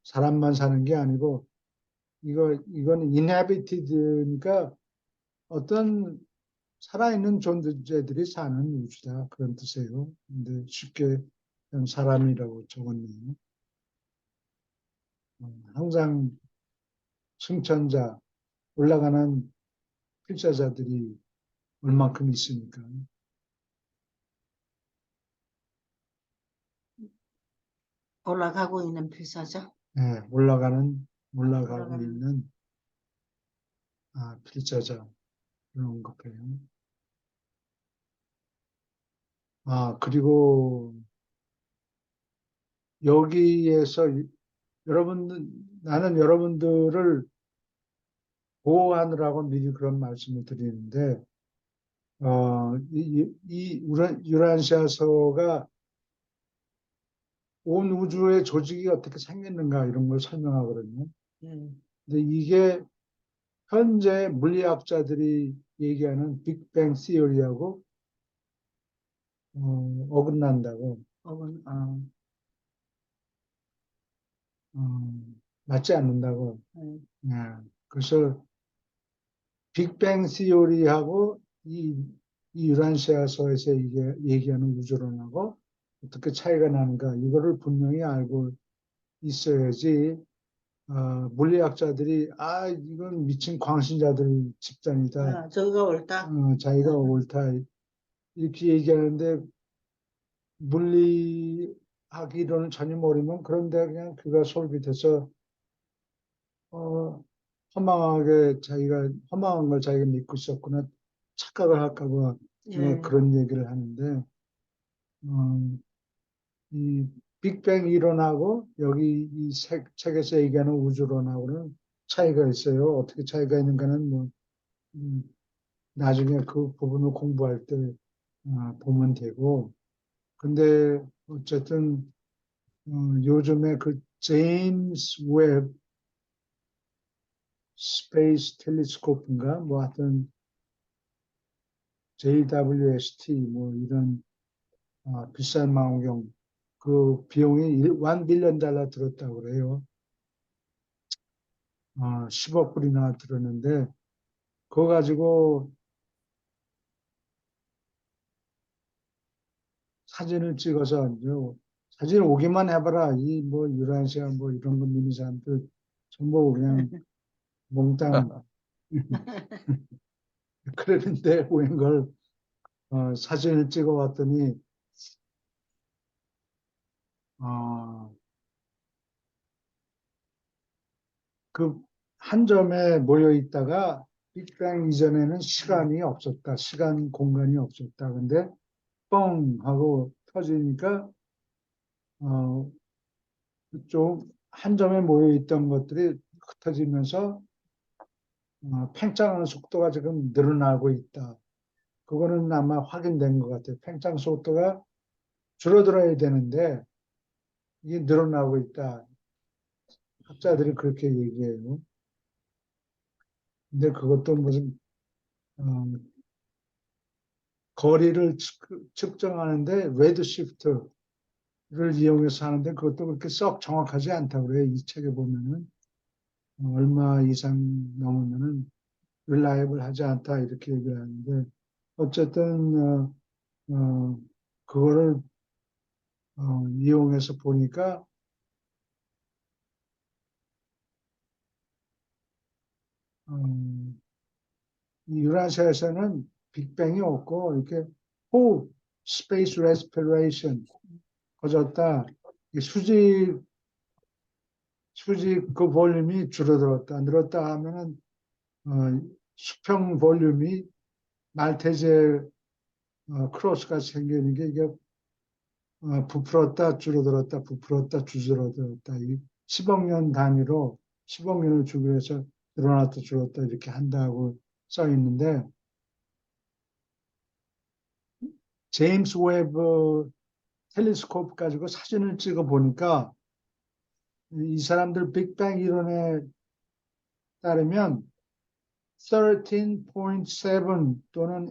사람만 사는 게 아니고 이거는 inhabited니까 어떤 살아있는 존재들이 사는 우주다. 그런 뜻이에요. 근데 쉽게 그냥 사람이라고 적었네요. 항상 승천자, 올라가는 필자자들이 얼만큼 있으니까. 올라가고 있는 필사죠. 올라가고 올라가는. 있는 필자자 그런 거예요. 그리고 여기에서 나는 여러분들을 보호하느라고 미리 그런 말씀을 드리는데, 이 유란시아서가 온 우주의 조직이 어떻게 생겼는가 이런 걸 설명하거든요. 음. 근데 이게 현재 물리학자들이 얘기하는 빅뱅 시어리하고 어긋난다고, 어머니, 맞지 않는다고. 음. 네. 그래서 빅뱅 시어리하고 이 유란시아서에서 이게 얘기하는 우주론하고 어떻게 차이가 나는가 이거를 분명히 알고 있어야지 물리학자들이 이건 미친 광신자들 집단이다. 저거가 옳다. 자기가 옳다. 이렇게 얘기하는데 물리학 이론을 전혀 모르면 그런데 그냥 그가 솔깃해서 허망한 걸 자기가 믿고 있었구나 착각을 할까 봐 예. 그런 얘기를 하는데 이 빅뱅 이론하고 여기 이 책에서 얘기하는 우주론하고는 차이가 있어요. 어떻게 차이가 있는가는 뭐 나중에 그 부분을 공부할 때 보면 되고. 근데 어쨌든 요즘에 그 제임스 웹 스페이스 텔레스코프인가 뭐 하여튼 JWST 뭐 이런 비싼 망원경 그 비용이 1 빌리언 달러 들었다고 그래요. 10억 불이나 들었는데 그거 가지고 사진을 찍어서 사진 오기만 해봐라. 이 뭐 유라시아 뭐 이런 거 믿는 사람들 전부 그냥 몽땅 그랬는데 웬걸 사진을 찍어 왔더니 어, 그 한 점에 모여 있다가 빅뱅 이전에는 시간이 없었다. 시간 공간이 없었다. 근데 뻥 하고 터지니까 어, 좀 한 점에 모여 있던 것들이 흩어지면서 팽창하는 속도가 지금 늘어나고 있다. 그거는 아마 확인된 것 같아요. 팽창 속도가 줄어들어야 되는데 이게 늘어나고 있다. 학자들이 그렇게 얘기해요. 근데 그것도 무슨 어, 거리를 측정하는데 레드시프트를 이용해서 하는데 그것도 그렇게 썩 정확하지 않다고 그래요. 이 책에 보면은 얼마 이상 넘으면은 reliable 하지 않다 이렇게 얘기를 하는데 어쨌든 그거를 이용해서 보니까 이 유라시아에서는 빅뱅이 없고 이렇게 호흡, 스페이스 레스피레이션 커졌다. 이 수직 그 볼륨이 줄어들었다. 늘었다 하면은 수평 볼륨이 말테제 크로스가 생기는 게 이게 부풀었다 줄어들었다 부풀었다 줄어들었다 이 10억 년 단위로 10억 년을 주기 위해서 늘어났다 줄었다 이렇게 한다고 써 있는데 제임스 웹 텔레스코프 가지고 사진을 찍어 보니까 이 사람들 빅뱅 이론에 따르면 13.7 또는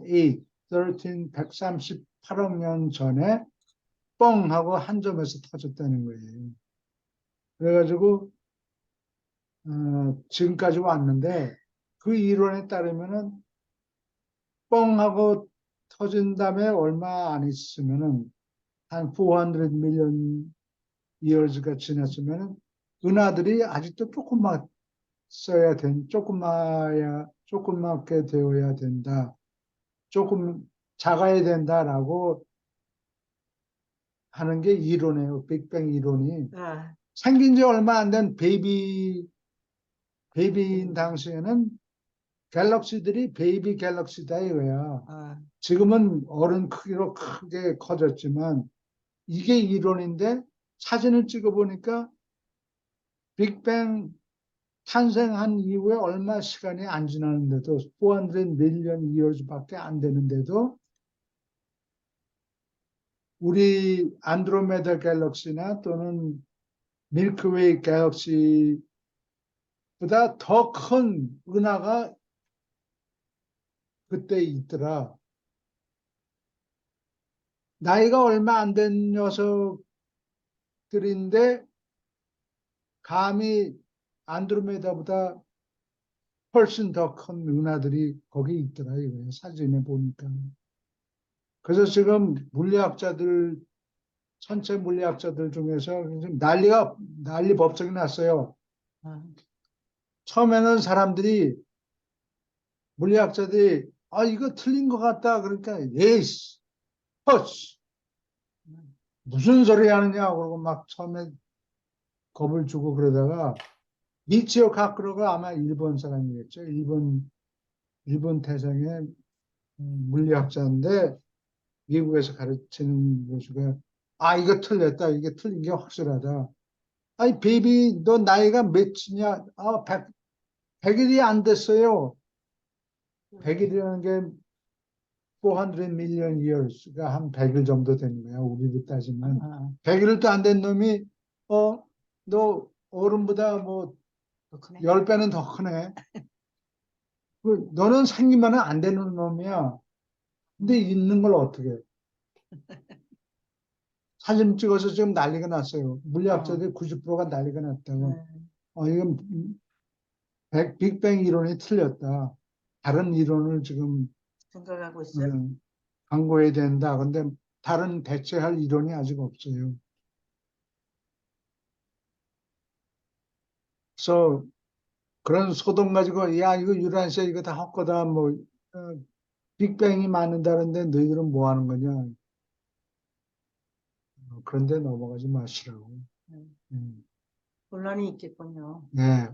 8, 138억 년 전에 뻥 하고 한 점에서 터졌다는 거예요. 그래가지고 지금까지 왔는데 그 이론에 따르면은 뻥 하고 터진 다음에 얼마 안 있으면은 한 400 million years가 지났으면은 은하들이 아직도 조그맣게 되어야 된다. 조금 작아야 된다라고 하는 게 이론이에요. 빅뱅 이론이. 생긴 지 얼마 안 된 베이비인 당시에는 갤럭시들이 베이비 갤럭시다 이거야. 아, 지금은 어른 크기로 크게 커졌지만 이게 이론인데 사진을 찍어보니까 빅뱅 탄생한 이후에 얼마 시간이 안 지났는데도 400 million years밖에 안 되는데도 우리 안드로메다 갤럭시나 또는 밀크웨이 갤럭시보다 더 큰 은하가 그때 있더라. 나이가 얼마 안 된 녀석들인데 감히 안드로메다보다 훨씬 더 큰 은하들이 거기 있더라 이거예요. 사진에 보니까. 그래서 지금 물리학자들 천체 물리학자들 중에서 지금 난리 법석이 났어요. 아, 처음에는 사람들이 물리학자들이 이거 틀린 것 같다 그러니까 예스 허스 무슨 소리 하느냐 그러고 막 처음에 겁을 주고 그러다가 미치오 카크로가 아마 일본 사람이겠죠. 일본 태생의 물리학자인데 미국에서 가르치는 교수가 이거 틀렸다. 이게 틀린 게 확실하다. 아니 베이비 너 나이가 몇이냐? 100일이 안 됐어요. 100일이라는 게 400 million years가 한 100일 정도 되는 거야. 우리로 따지면. 아, 100일도 안 된 놈이 너 어른보다 뭐 그렇구나. 10배는 더 크네. 너는 생기면 안 되는 놈이야. 근데 있는 걸 어떻게 해? 사진 찍어서 지금 난리가 났어요. 물리학자들 90%가 난리가 났다고. 이건 빅뱅 이론이 틀렸다. 다른 이론을 지금 생각하고 있어요. 강구해야 된다. 근데 다른 대체할 이론이 아직 없어요. 그래서 그런 소동 가지고 야 이거 유란시아 이거 다 헛거다 뭐 빅뱅이 맞는다는데 너희들은 뭐 하는 거냐. 그런데 넘어가지 마시라고. 혼란이 있겠군요. 네.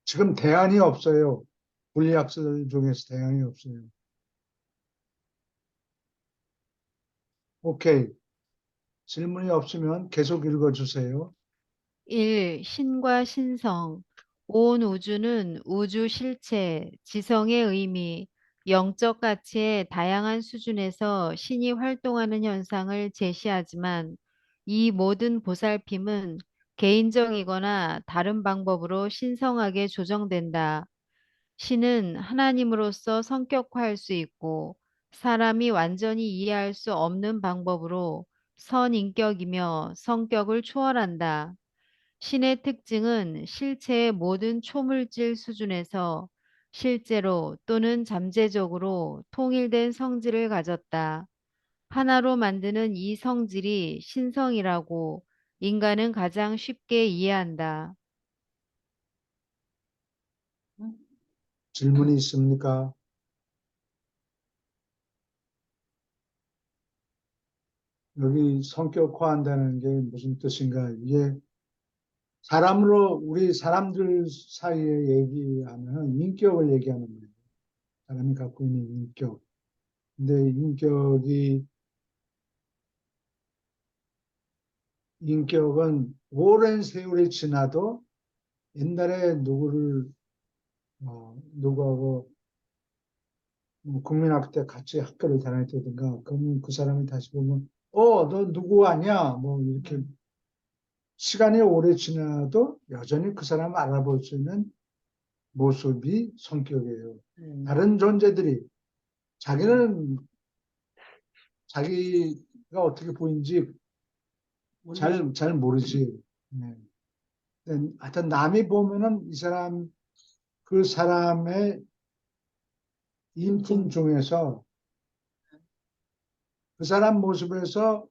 지금 대안이 없어요. 물리학자들 중에서 대안이 없어요. 오케이. 질문이 없으면 계속 읽어주세요. 1. 신과 신성. 온 우주는 우주 실체, 지성의 의미, 영적 가치의 다양한 수준에서 신이 활동하는 현상을 제시하지만 이 모든 보살핌은 개인적이거나 다른 방법으로 신성하게 조정된다. 신은 하나님으로서 성격화할 수 있고 사람이 완전히 이해할 수 없는 방법으로 선인격이며 성격을 초월한다. 신의 특징은 실체의 모든 초물질 수준에서 실제로 또는 잠재적으로 통일된 성질을 가졌다. 하나로 만드는 이 성질이 신성이라고 인간은 가장 쉽게 이해한다. 질문이 있습니까? 여기 성격화한다는 게 무슨 뜻인가? 이게 우리 사람들 사이에 얘기하면 인격을 얘기하는 거예요. 사람이 갖고 있는 인격. 근데 인격은 오랜 세월이 지나도 옛날에 누구하고 뭐 국민학교 때 같이 학교를 다녔다든가, 그러면 그 사람이 다시 보면, 너 누구 아니야? 뭐 이렇게 시간이 오래 지나도 여전히 그 사람을 알아볼 수 있는 모습이 성격이에요. 다른 존재들이 자기는 자기가 어떻게 보이는지 잘 모르지. 네. 하여튼 남이 보면은 그 사람의 인품 중에서 그 사람 모습에서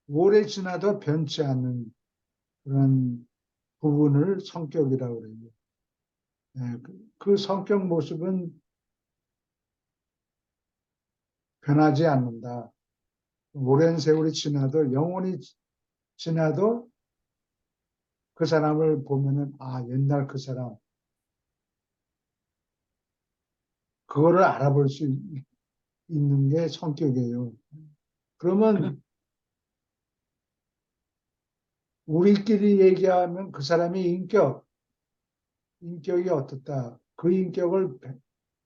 오래 지나도 변치 않는 그런 부분을 성격이라고 그래요. 네. 그 성격 모습은 변하지 않는다. 오랜 세월이 지나도 영원히 지나도 그 사람을 보면은 옛날 그 사람 그거를 알아볼 수 있는 게 성격이에요. 그러면 우리끼리 얘기하면 그 사람의 인격이 어떻다. 그 인격을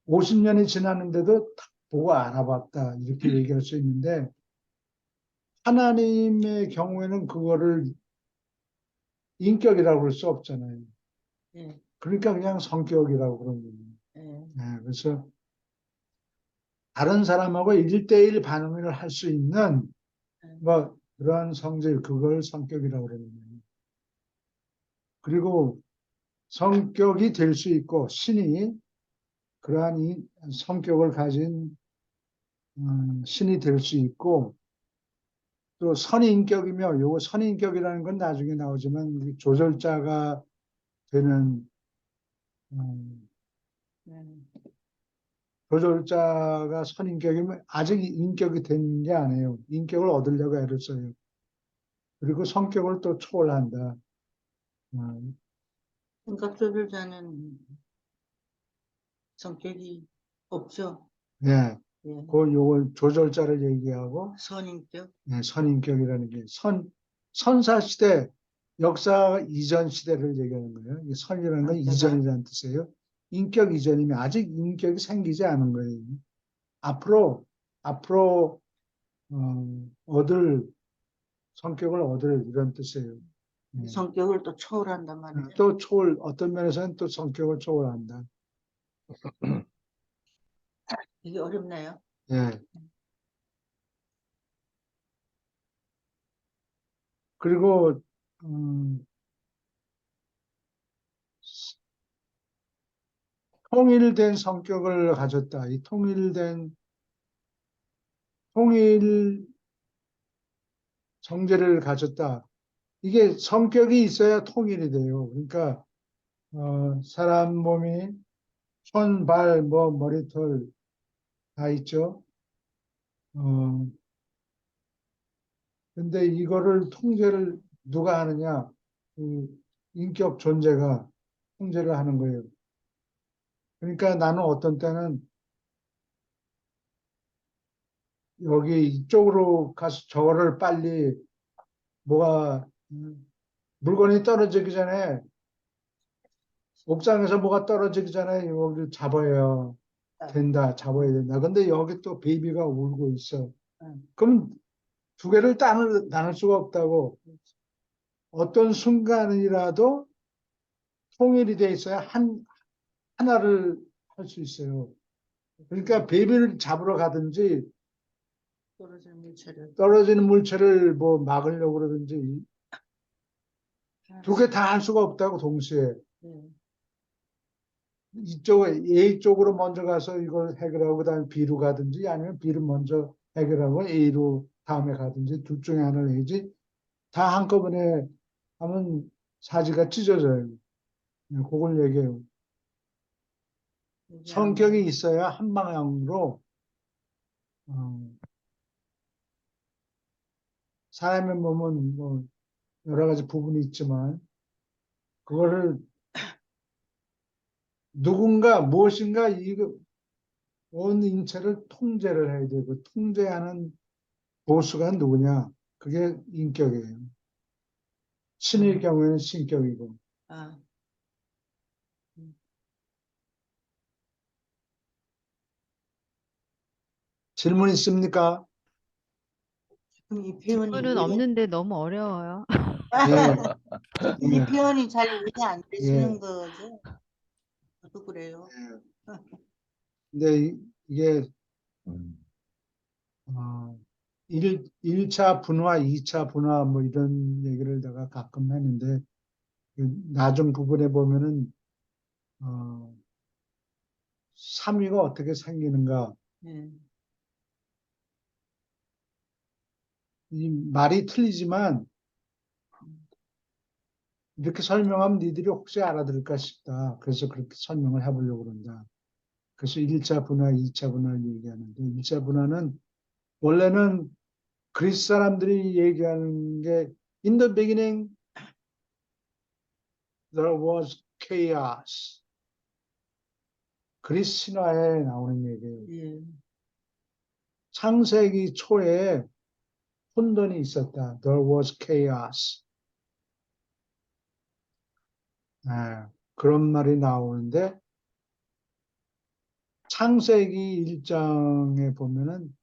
50년이 지났는데도 다 보고 알아봤다. 이렇게 얘기할 수 있는데 하나님의 경우에는 그거를 인격이라고 할 수 없잖아요. 예, 그러니까 그냥 성격이라고 그러는 거예요. 예, 네, 그래서 다른 사람하고 1대1 반응을 할 수 있는 예. 뭐 그러한 성질, 그걸 성격이라고 그러는 거예요. 그리고 성격이 될 수 있고 신이 그러한 이 성격을 가진 신이 될 수 있고 또 선인격이며 요거 선인격이라는 건 나중에 나오지만 이 조절자가 되는 음, 음, 조절자가 선인격이면 아직 인격이 된 게 아니에요. 인격을 얻으려고 애를 써요. 그리고 성격을 또 초월한다. 음, 생각 조절자는 성격이 없죠. 예, 예. 그 요걸 조절자를 얘기하고 선인격. 예, 선인격이라는 게 선사 시대 역사 이전 시대를 얘기하는 거예요. 이 선이라는 건 선사가. 이전이라는 뜻이에요. 인격 이전이면 아직 인격이 생기지 않은 거예요. 앞으로 얻을 성격을 얻을 이런 뜻이에요. 예. 성격을 또 초월한단 말이죠. 또 초월 어떤 면에서는 또 성격을 초월한다. 이게 어렵네요. 예. 그리고 통일된 성격을 가졌다. 이 통일 정제를 가졌다. 이게 성격이 있어야 통일이 돼요. 그러니까 사람 몸이 손, 발, 뭐 머리털 다 있죠. 어, 근데 이거를 통제를 누가 하느냐? 그 인격 존재가 통제를 하는 거예요. 그러니까 나는 어떤 때는 여기 이쪽으로 가서 저거를 빨리 뭐가 물건이 떨어지기 전에 옥상에서 뭐가 떨어지기 전에 여기를 잡아야 된다, 잡아야 된다. 근데 여기 또 베이비가 울고 있어. 응. 그럼 두 개를 나눌 수가 없다고. 어떤 순간이라도 통일이 돼 있어야 하나를 할 수 있어요. 그러니까 베이비를 잡으러 가든지 떨어지는 물체를. 떨어지는 물체를 뭐 막으려고 그러든지 두 개 다 할 수가 없다고 동시에. 예. A 쪽으로 먼저 가서 이걸 해결하고 그다음에 B로 가든지 아니면 B를 먼저 해결하고 A로 다음에 가든지 둘 중에 하나를 해야지 다 한꺼번에 하면 사지가 찢어져요. 그걸 얘기해요. 성격이 있어야 한 방향으로 사람의 몸은 뭐 여러 가지 부분이 있지만 그거를 누군가 무엇인가 온 인체를 통제를 해야 되고 통제하는 보수가 누구냐? 그게 인격이에요. 신의 경우에는 신격이고. 아, 질문 있습니까? 그럼 이 표현이 질문은 없는데 너무 어려워요. 예, 이 표현이 잘 이해 안 되시는 예. 거죠? 저도 그래요. 근데 이게 음. 어, 1차 분화, 2차 분화 뭐 이런 얘기를 내가 가끔 했는데 나중 부분에 보면은 3위가 어떻게 생기는가 예. 이 말이 틀리지만 이렇게 설명하면 니들이 혹시 알아들을까 싶다. 그래서 그렇게 설명을 해보려고 그런다. 그래서 1차 분화, 2차 분화를 얘기하는데 1차 분화는 원래는 그리스 사람들이 얘기하는 게 In the beginning there was chaos. 그리스 신화에 나오는 얘기예요. 예. 창세기 초에 혼돈이 있었다. There was chaos. 그런 말이 나오는데 창세기 1장에 보면은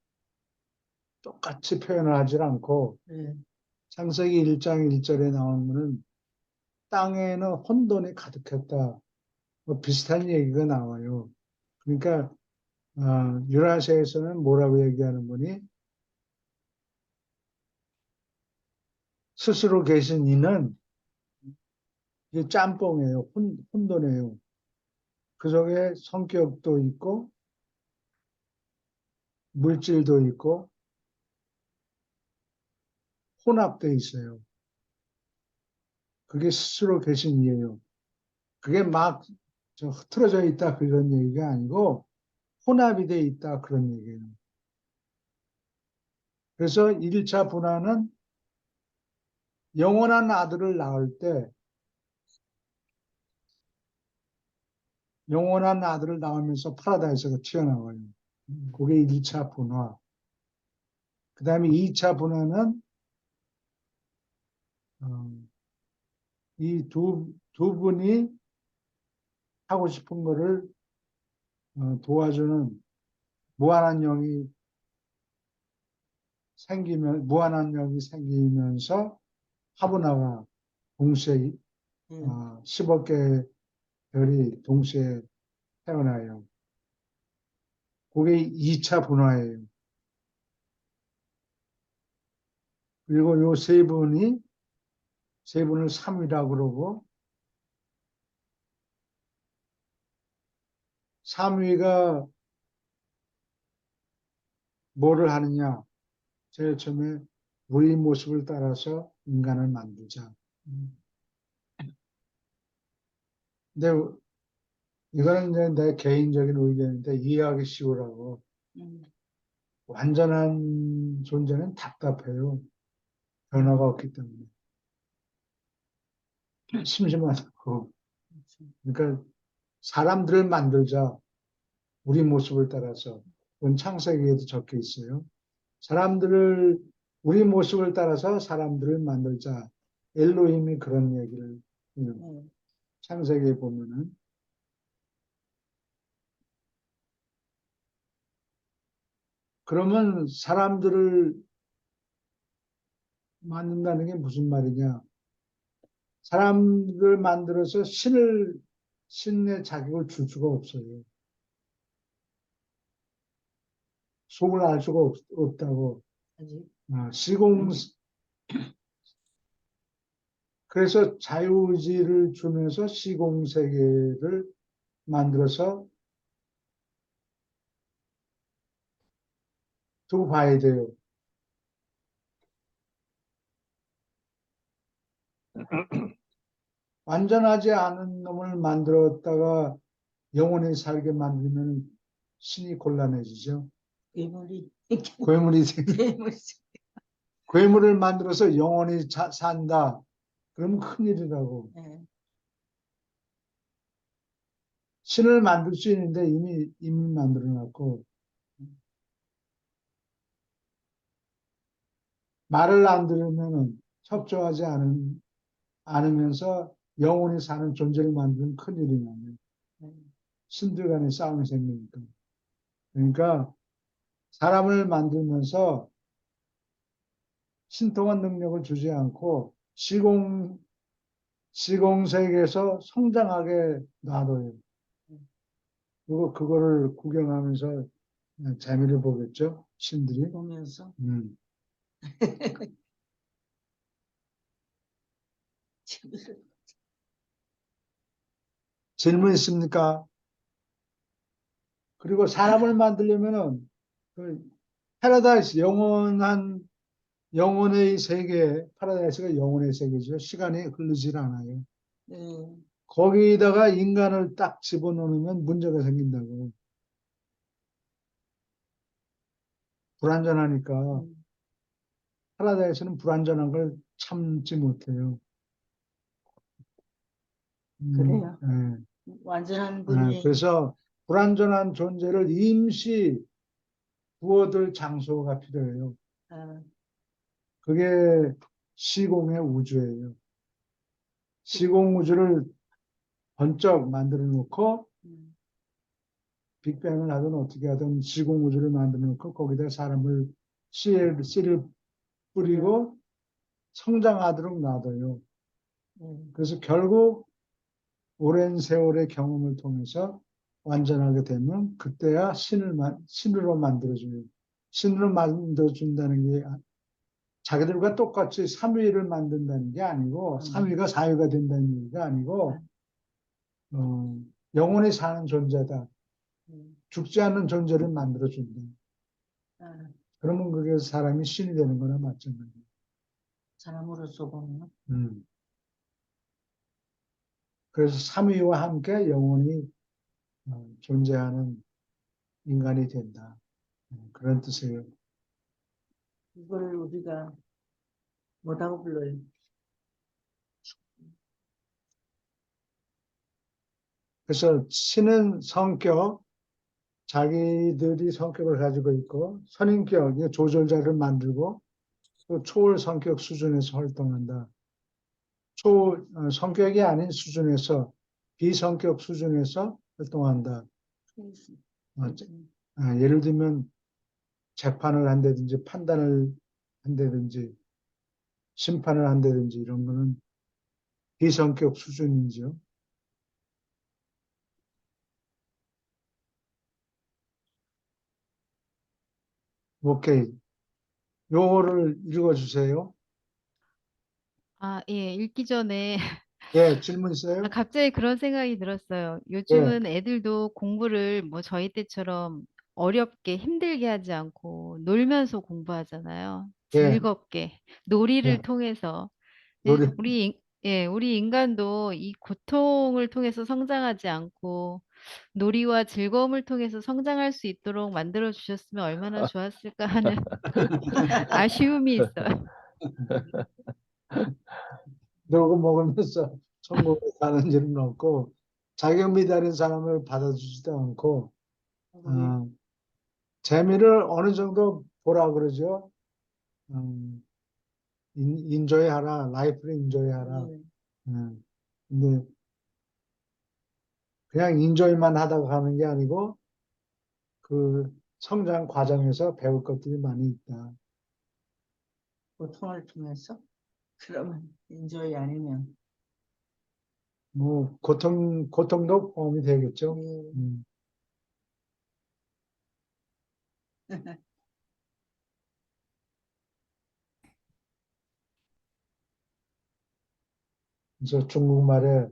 똑같이 표현을 하질 않고 예. 창세기 1장 1절에 나오면은 땅에는 혼돈이 가득했다. 뭐 비슷한 얘기가 나와요. 그러니까 유라시아에서는 뭐라고 얘기하는 분이 스스로 계신 이는 이게 짬뽕이에요. 혼돈이에요. 그 속에 성격도 있고 물질도 있고 혼합돼 있어요. 그게 스스로 계신 이예요. 그게 막 흐트러져 있다 그런 얘기가 아니고 혼합이 돼 있다 그런 얘기예요. 그래서 1차 분화는 영원한 아들을 낳을 때 영원한 아들을 낳으면서 파라다이스가 튀어나와요. 그게 1차 분화. 그 다음에 2차 분화는 이 두 분이 하고 싶은 거를 도와주는 무한한 영이 생기면서 화분화가 동시에 예. 10억 개의 별이 동시에 태어나요. 그게 2차 분화예요. 그리고 요 세 분을 삼위라고 그러고 삼위가 뭐를 하느냐? 제일 처음에 우리 모습을 따라서 인간을 만들자. 근데 이거는 이제 내 개인적인 의견인데 이해하기 쉬우라고. 음. 완전한 존재는 답답해요. 변화가 없기 때문에. 심심하고. 그러니까 사람들을 만들자. 우리 모습을 따라서. 그건 창세기에도 적혀 있어요. 우리 모습을 따라서 사람들을 만들자. 엘로힘이 그런 얘기를 해요. 창세기에 보면은. 그러면 사람들을 만든다는 게 무슨 말이냐? 사람들을 만들어서 신의 자격을 줄 수가 없어요. 속을 알 수가 없다고. 그래서 자유의지를 주면서 시공세계를 만들어서 두고 봐야 돼요. 완전하지 않은 놈을 만들었다가 영원히 살게 만들면 신이 곤란해지죠. 괴물이 괴물이 괴물을 만들어서 영원히 산다. 그러면 큰일이라고. 예. 신을 만들 수 있는데 이미 만들어놨고 말을 안 들으면 협조하지 않으면서 영원히 사는 존재를 만드는 큰일이냐면 신들 간의 싸움이 생기니까. 그러니까 사람을 만들면서 신통한 능력을 주지 않고 시공세계에서 성장하게 놔둬요. 그리고 그거를 구경하면서 재미를 보겠죠, 신들이. 보면서 질문 있습니까? 그리고 사람을 만들려면은 그 파라다이스 영혼의 세계, 파라다이스가 영혼의 세계죠. 시간이 흐르질 않아요. 거기다가 인간을 딱 집어넣으면 문제가 생긴다고. 불완전하니까 파라다이스는 불완전한 걸 참지 못해요. 그래요. 네. 완전한 분이 그래서 불완전한 존재를 임시 두어둘 장소가 필요해요. 아, 그게 시공의 우주예요. 시공 우주를 번쩍 만들어 놓고 음, 빅뱅을 하든 어떻게 하든 시공 우주를 만들어 놓고 거기다 사람을 씨를 뿌리고 성장하도록 놔둬요. 그래서 결국 오랜 세월의 경험을 통해서 완전하게 되면 그때야 신으로 만들어줘요. 신으로 만들어준다는 게 자기들과 똑같이 삼위를 만든다는 게 아니고 삼위가 사위가 된다는 얘기가 아니고 영원히 사는 존재다. 죽지 않는 존재를 만들어준다. 아, 그러면 그게 사람이 신이 되는 거나 마찬가지예요. 사람으로서 보면 그래서 삼위와 함께 영원히 존재하는 인간이 된다. 그런 뜻이에요. 이걸 우리가 뭐라고 불러요? 그래서 신은 성격, 자기들이 성격을 가지고 있고 선인격, 이게 조절자를 만들고 또 초월 성격 수준에서 활동한다. 성격이 아닌 수준에서 비성격 수준에서 활동한다. 예를 들면 재판을 한다든지 판단을 한다든지 심판을 한다든지 이런 거는 비성격 수준이죠. 오케이. 요거를 읽어주세요. 아, 예, 읽기 전에 예, 질문 있어요? 갑자기 그런 생각이 들었어요. 예, 요즘은 애들도 공부를 뭐 저희 때처럼 어렵게 힘들게 하지 않고 놀면서 공부하잖아요. 예, 즐겁게 놀이를 예. 통해서. 네, 노래, 우리 인간도 이 고통을 통해서 성장하지 않고 놀이와 즐거움을 통해서 성장할 수 있도록 만들어 주셨으면 얼마나 좋았을까 하는 아쉬움이 있어요. 놀고 먹으면서 천국에 가는 일은 없고, 자격 미달인 사람을 받아주지도 않고, 어, 재미를 어느 정도 보라 그러죠. 인조해하라, 라이프를 인조해하라. 근데 그냥 인조이만 하다가 가는 게 아니고, 그 성장 과정에서 배울 것들이 많이 있다. 고통을 통해서 그러면 인조이 아니면 뭐, 고통도 포함이 되겠죠. 음. 그래서 중국말에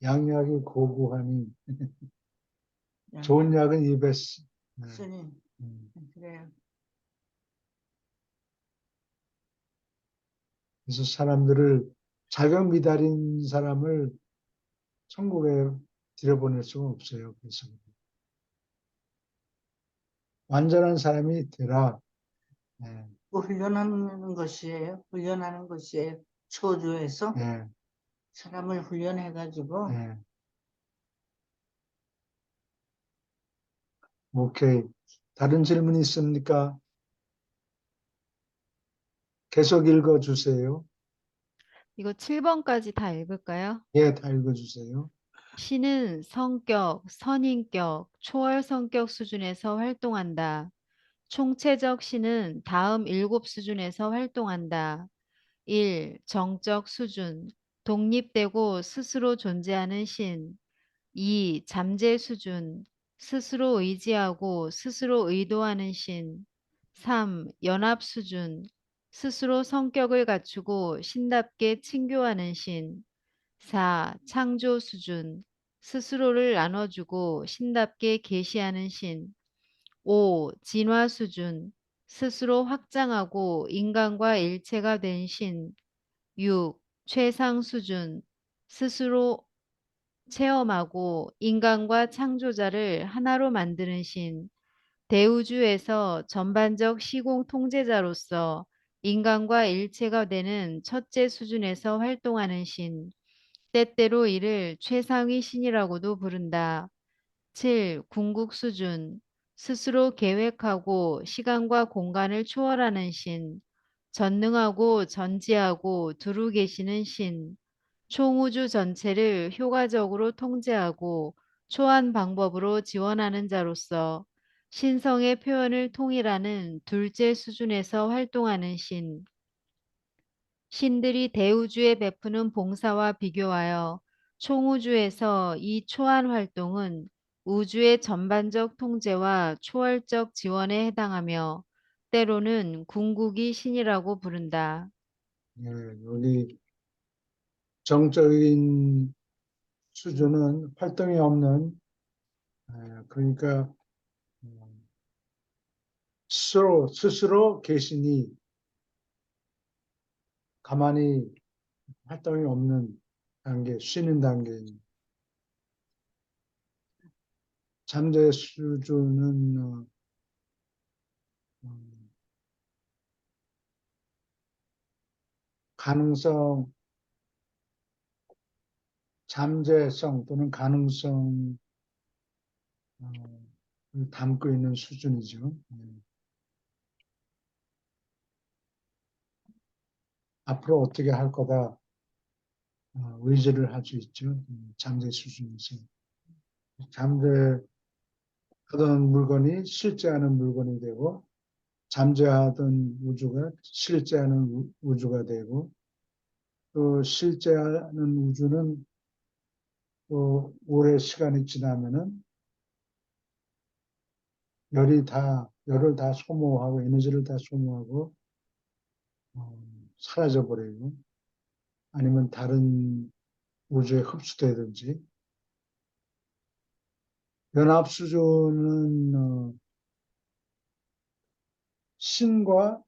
양약이 고구하니 좋은 약은 입에 네. 쓰니 음. 그래요. 그래서 사람들을 자격 미달인 사람을 천국에 들여보낼 수가 없어요. 그래서 완전한 사람이 되라. 네. 뭐 훈련하는 것이에요. 훈련하는 것이에요. 초조해서 네. 사람을 훈련해가지고 네. 오케이. 다른 질문 있습니까? 계속 읽어주세요. 이거 7번까지 다 읽을까요? 예, 다 읽어주세요. 신은 성격, 선인격, 초월 성격 수준에서 활동한다. 총체적 신은 다음 7수준에서 활동한다. 1. 정적 수준. 독립되고 스스로 존재하는 신. 2. 잠재 수준. 스스로 의지하고 스스로 의도하는 신. 3. 연합 수준. 스스로 성격을 갖추고 신답게 친교하는 신. 4. 창조 수준. 스스로를 나눠주고 신답게 계시하는 신. 5. 진화 수준. 스스로 확장하고 인간과 일체가 된 신. 6. 최상 수준. 스스로 체험하고 인간과 창조자를 하나로 만드는 신. 대우주에서 전반적 시공 통제자로서 인간과 일체가 되는 첫째 수준에서 활동하는 신. 때때로 이를 최상위 신이라고도 부른다. 7. 궁극 수준. 스스로 계획하고 시간과 공간을 초월하는 신. 전능하고 전지하고 두루 계시는 신. 총우주 전체를 효과적으로 통제하고 초안 방법으로 지원하는 자로서 신성의 표현을 통일하는 둘째 수준에서 활동하는 신. 신들이 대우주에 베푸는 봉사와 비교하여 총우주에서 이 초안 활동은 우주의 전반적 통제와 초월적 지원에 해당하며 때로는 궁극이 신이라고 부른다. 예, 여기 정적인 수준은 활동이 없는, 그러니까 스스로 계시니 가만히 활동이 없는 단계, 쉬는 단계. 잠재 수준은 가능성, 잠재성 또는 가능성 담고 있는 수준이죠. 앞으로 어떻게 할 거다 의지를 할 수 있죠. 잠재 수준에서. 잠재하던 물건이 실제하는 물건이 되고 잠재하던 우주가 실제하는 우주가 되고 또 실제하는 우주는 또 오래 시간이 지나면은 열을 다 소모하고 에너지를 다 소모하고 사라져 버리고 아니면 다른 우주에 흡수되든지 연합 수준은 신과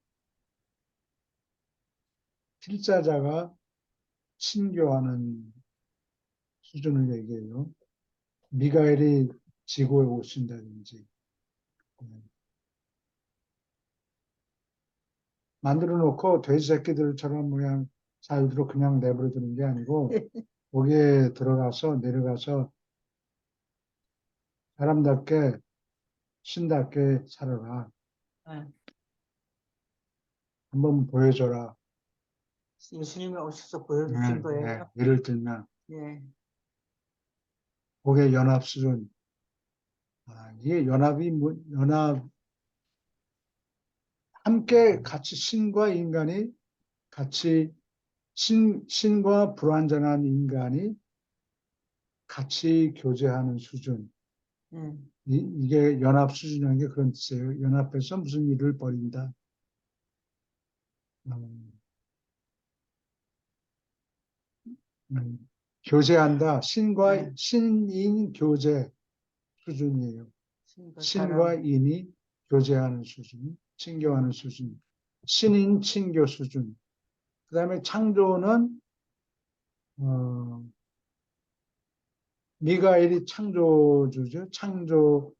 필자자가 신교하는 수준을 얘기해요. 미가엘이 지구에 오신다든지 만들어 놓고 돼지 새끼들처럼 그냥 자유로 그냥 내버려 두는 게 아니고 거기에 들어가서 내려가서 사람답게 신답게 살아라. 네. 한번 보여줘라. 예수님이 오셔서 보여주신 거예요. 예를 들면 예. 거기에 연합 수준. 이게 연합 함께 같이 신과 인간이 같이 신과 불완전한 인간이 같이 교제하는 수준. 이게 연합 수준이라는 게 그런 뜻이에요. 연합해서 무슨 일을 벌인다. 교제한다. 신인 교제 수준이에요. 신과 인이 교제하는 수준, 친교하는 수준, 신인 친교 수준. 그 다음에 창조는 미가엘이 창조주죠. 창조주가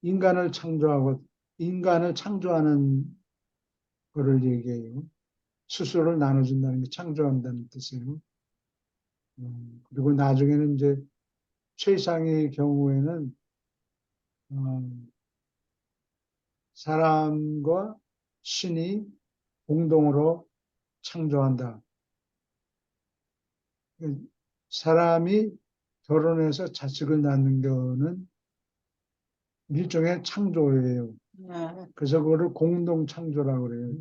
인간을 창조하고 인간을 창조하는 거를 얘기해요. 수소를 나눠준다는 게 창조한다는 뜻이에요. 그리고 나중에는 이제 최상의 경우에는 사람과 신이 공동으로 창조한다. 사람이 결혼해서 자식을 낳는 거는 일종의 창조예요. 그래서 그거를 공동 창조라고 그래요.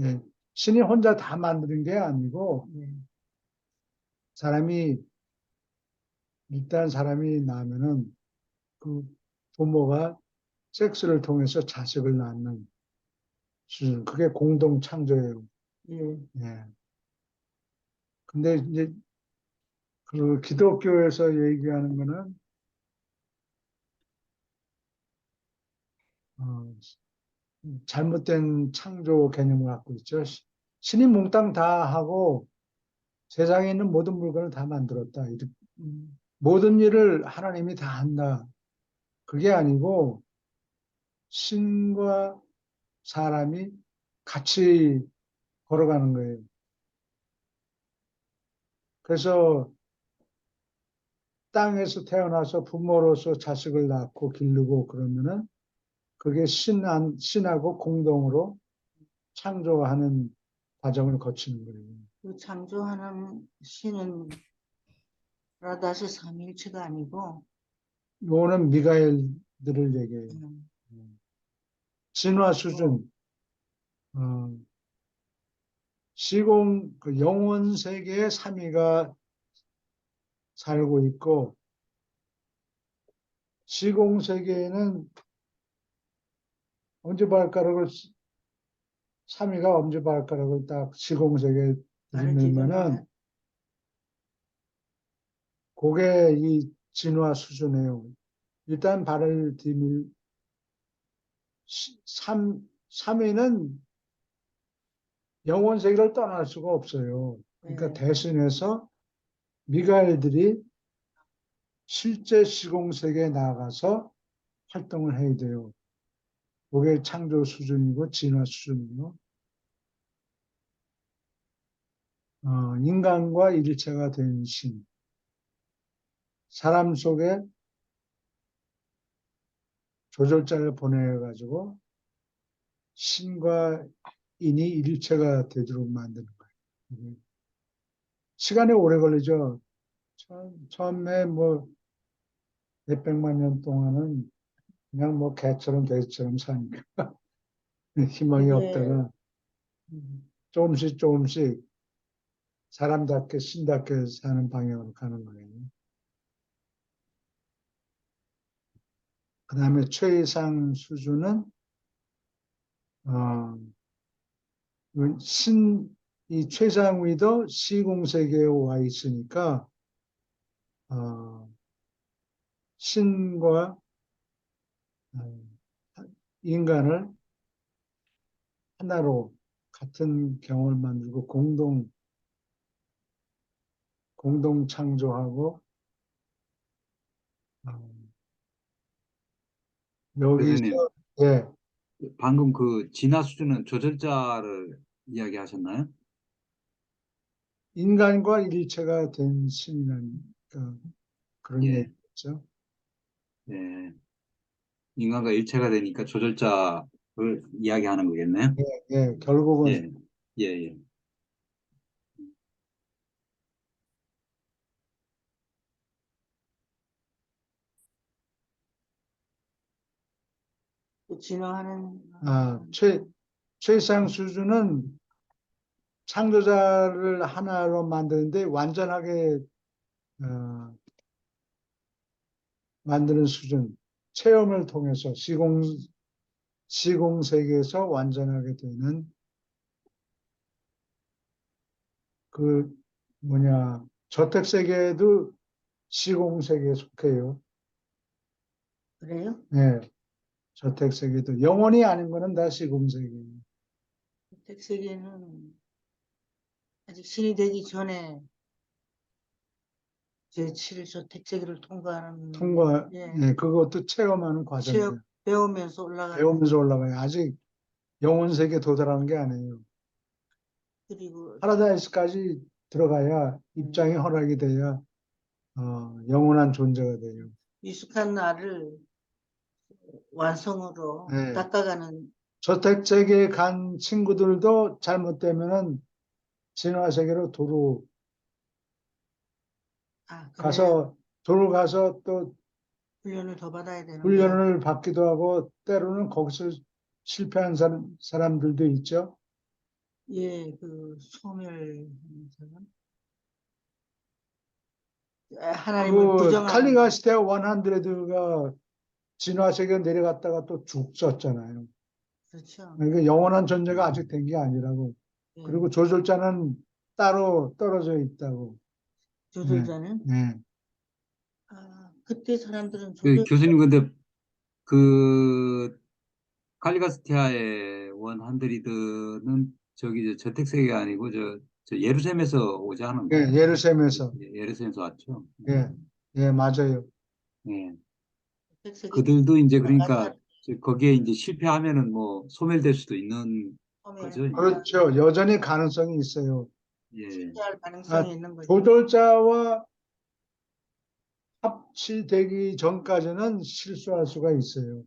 예. 신이 혼자 다 만드는 게 아니고 사람이 낳으면은 그 부모가 섹스를 통해서 자식을 낳는 수준. 그게 공동 창조예요. 예. 근데 이제 그 기독교에서 얘기하는 거는 잘못된 창조 개념을 갖고 있죠. 신이 몽땅 다 하고 세상에 있는 모든 물건을 다 만들었다. 모든 일을 하나님이 다 한다. 그게 아니고 신과 사람이 같이 걸어가는 거예요. 그래서 땅에서 태어나서 부모로서 자식을 낳고 기르고 그러면은 그게 신하고 공동으로 창조하는 과정을 거치는 거예요. 그 창조하는 신은 라다시 삼위일체가 아니고, 요거는 미가엘들을 얘기해요. 진화 수준, 어, 그 영혼 세계에 삼위가 살고 있고, 시공 세계에는 엄지발가락을, 삼위가 엄지발가락을 딱 시공 세계에 나를 들이밀면은, 기준으로 그게 이 진화 수준이에요. 일단 발을 디밀, 삼위는 영혼 세계를 떠날 수가 없어요. 그러니까 네. 대신해서 미가엘들이 실제 시공 세계에 나가서 활동을 해야 돼요. 그게 창조 수준이고 진화 수준이고, 인간과 일체가 된 신, 사람 속에 조절자를 보내가지고 신과 인이 일체가 되도록 만드는 거예요. 시간이 오래 걸리죠. 처음에 뭐 몇백만 년 동안은 그냥 뭐 개처럼 돼지처럼 사니까 희망이 이게 없다가 조금씩 조금씩 사람답게 신답게 사는 방향으로 가는 거예요. 그 다음에 최이상 수준은 이 최상위도 시공세계에 와 있으니까 신과 인간을 하나로 같은 경험을 만들고 공동 창조하고 여기서 교수님, 예, 방금 그 진화 수준은 조절자를 이야기하셨나요? 인간과 일체가 된 신이라니까 그런 예, 얘기죠. 예. 인간과 일체가 되니까 조절자를 이야기하는 거겠네요. 예, 결국은 예, 예, 예. 그 진화하는 최상 수준은 창조자를 하나로 만드는데 완전하게 만드는 수준, 체험을 통해서 시공 세계에서 완전하게 되는 그 저택 세계에도 시공 세계에 속해요. 그래요? 네, 저택 세계도 영원히 아닌 거는 다 시공 세계예요. 택세계는 아직 신이 되기 전에 제7조 택세기를 통과하는 예, 그것도 체험하는 과정이에요. 배우면서 올라가는 배우면서 올라가요. 아직 영혼 세계 도달하는 게 아니에요. 그리고 파라다이스까지 들어가야 입장이 허락이 돼야 영원한 존재가 돼요. 미숙한 나를 완성으로 네. 닦아가는 저택 세계에 간 친구들도 잘못되면은 진화 세계로 도로 가서 또 훈련을 더 받아야 되는데 훈련을 받기도 하고 때로는 거기서 실패한 사람들도 있죠. 예, 그 소멸하는 사람 하나님을 그 부정하는 칼리가시테아 100가 진화 세계 내려갔다가 또 죽었잖아요. 그렇죠. 그러니까 영원한 존재가 아직 된 게 아니라고. 예, 그리고 조절자는 따로 떨어져 있다고. 조절자는 네. 그때 사람들은 그 조절 교수님, 근데 그 칼리가스티아의 원 한드리드는 저기 저택 세계가 아니고 저 예루살렘에서 오자 하는 예, 거예요. 예루살렘에서. 예루살렘에서 왔죠. 예, 예, 맞아요. 예. 택세기 그들도 이제 나간 그러니까 사람 거기에 이제 실패하면은 뭐 소멸될 수도 있는 처음에 거죠. 이제. 그렇죠. 여전히 가능성이 있어요. 예. 실패할 아, 가능성이 있는 거죠. 조절자와 합치되기 전까지는 실수할 수가 있어요.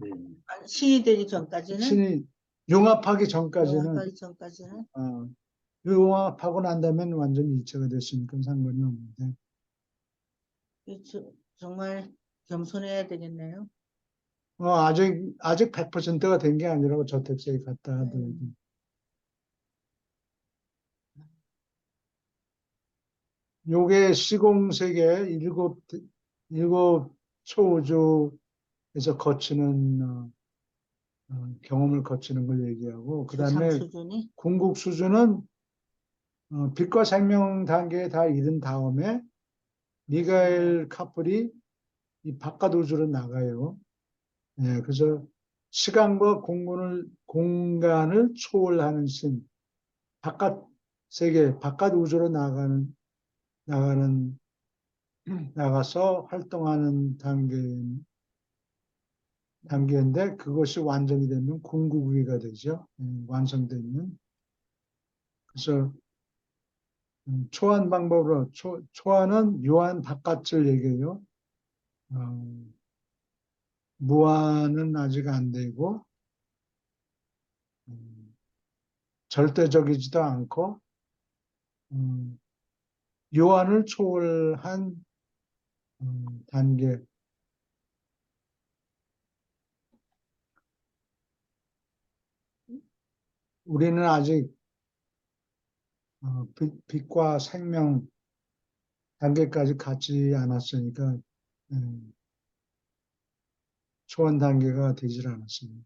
예. 신이 되기 전까지는, 신이 융합하기 전까지는, 영합하기 전까지는. 융합하고 난 다음엔 완전히 이체가 됐으니까 상관이 없는데. 정말 겸손해야 되겠네요. 아직 100%가 된 게 아니라고 저택세에 갔다 하더라도. 요게 시공세계 일곱 초우주에서 거치는 경험을 거치는 걸 얘기하고, 그 주상 다음에 수준이. 궁극 수준은 빛과 생명 단계에 다 이른 다음에 미가엘 카플이 이 바깥 우주로 나가요. 예, 그래서 시간과 공간을 초월하는 신, 바깥 세계, 바깥 우주로 나가서 활동하는 단계인데, 그것이 완전이 되면 궁극위가 되죠. 완성되면. 그래서 초안 방법으로, 초안은 요한 바깥을 얘기해요. 무한은 아직 안 되고, 절대적이지도 않고, 요한을 초월한 단계. 우리는 아직 빛과 생명 단계까지 갔지 않았으니까 초원 단계가 되질 않았습니다.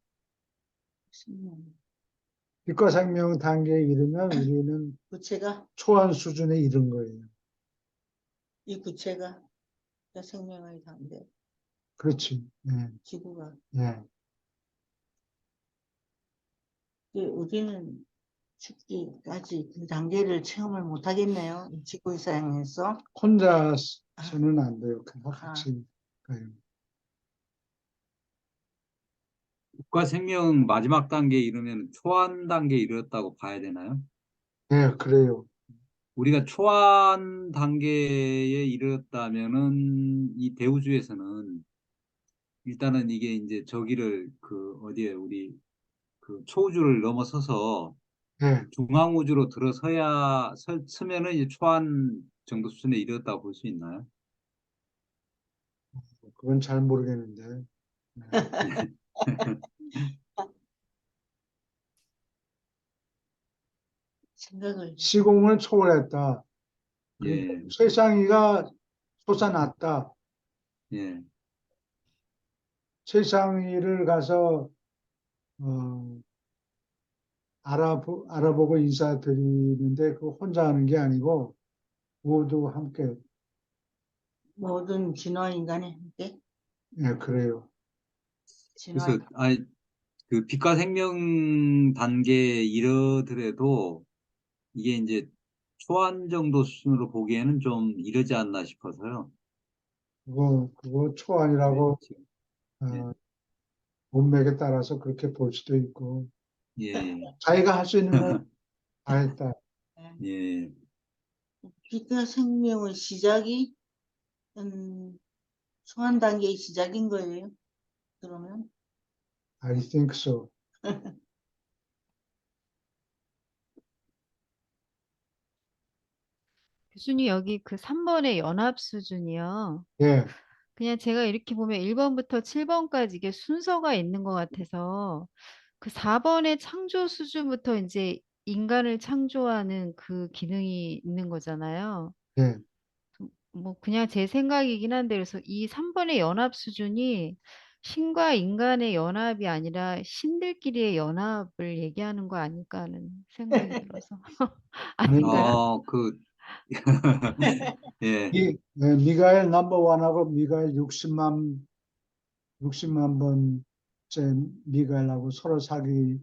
빛과 생명 단계에 이르면 우리는 구체가, 초원 수준에 이른 거예요. 이 구체가 생명의 단계, 그렇지. 예, 지구가. 예. 우리는 죽기까지 그 단계를 체험을 못 하겠네요. 이 지구 이상에서. 혼자서는 안 돼요. 같이 가요. 국가 생명 마지막 단계에 이르면 초안 단계에 이르렀다고 봐야 되나요? 예, 그래요. 우리가 초안 단계에 이르렀다면은 이 대우주에서는 일단은 이게 이제 저기를 그 어디에 우리 그 초우주를 넘어서서 예, 중앙우주로 서면은 이제 초안 정도 수준에 이르렀다고 볼 수 있나요? 그건 잘 모르겠는데. 생각을. 시공을 초월했다. 그리고 예, 최상위가 솟아났다. 예, 최상위를 가서 어, 알아보고 인사드리는데 그 혼자 하는 게 아니고 모두 함께. 모든 진화 인간의 함께. 예, 그래요. 진화. 그래서 그 빛과 생명 단계에 이르더라도 이게 이제 초안 정도 수준으로 보기에는 좀 이르지 않나 싶어서요. 그거 네, 초안이라고 지금. 예, 어, 문맥에 따라서 그렇게 볼 수도 있고 예, 자기가 할 수 있는 걸 다 했다. 예. 빛과 생명의 시작이 소환 단계의 시작인 거예요. 그러면 I think so. 교수님 여기 그 3번의 연합 수준이요. 예, 그냥 제가 이렇게 보면 1번부터 7번까지 이게 순서가 있는 것 같아서 그 4번의 창조 수준부터 이제 인간을 창조하는 그 기능이 있는 거잖아요. 예. 뭐 그냥 제 생각이긴 한데 그래서 이 3번의 연합 수준이 신과 인간의 연합이 아니라 신들끼리의 연합을 얘기하는 거 아닐까 하는 생각이 들어서 아닌가요? 아닙니다. 그, 예, 미가엘 넘버 원하고 미가엘 60만 번째 미가엘하고 서로 사귀는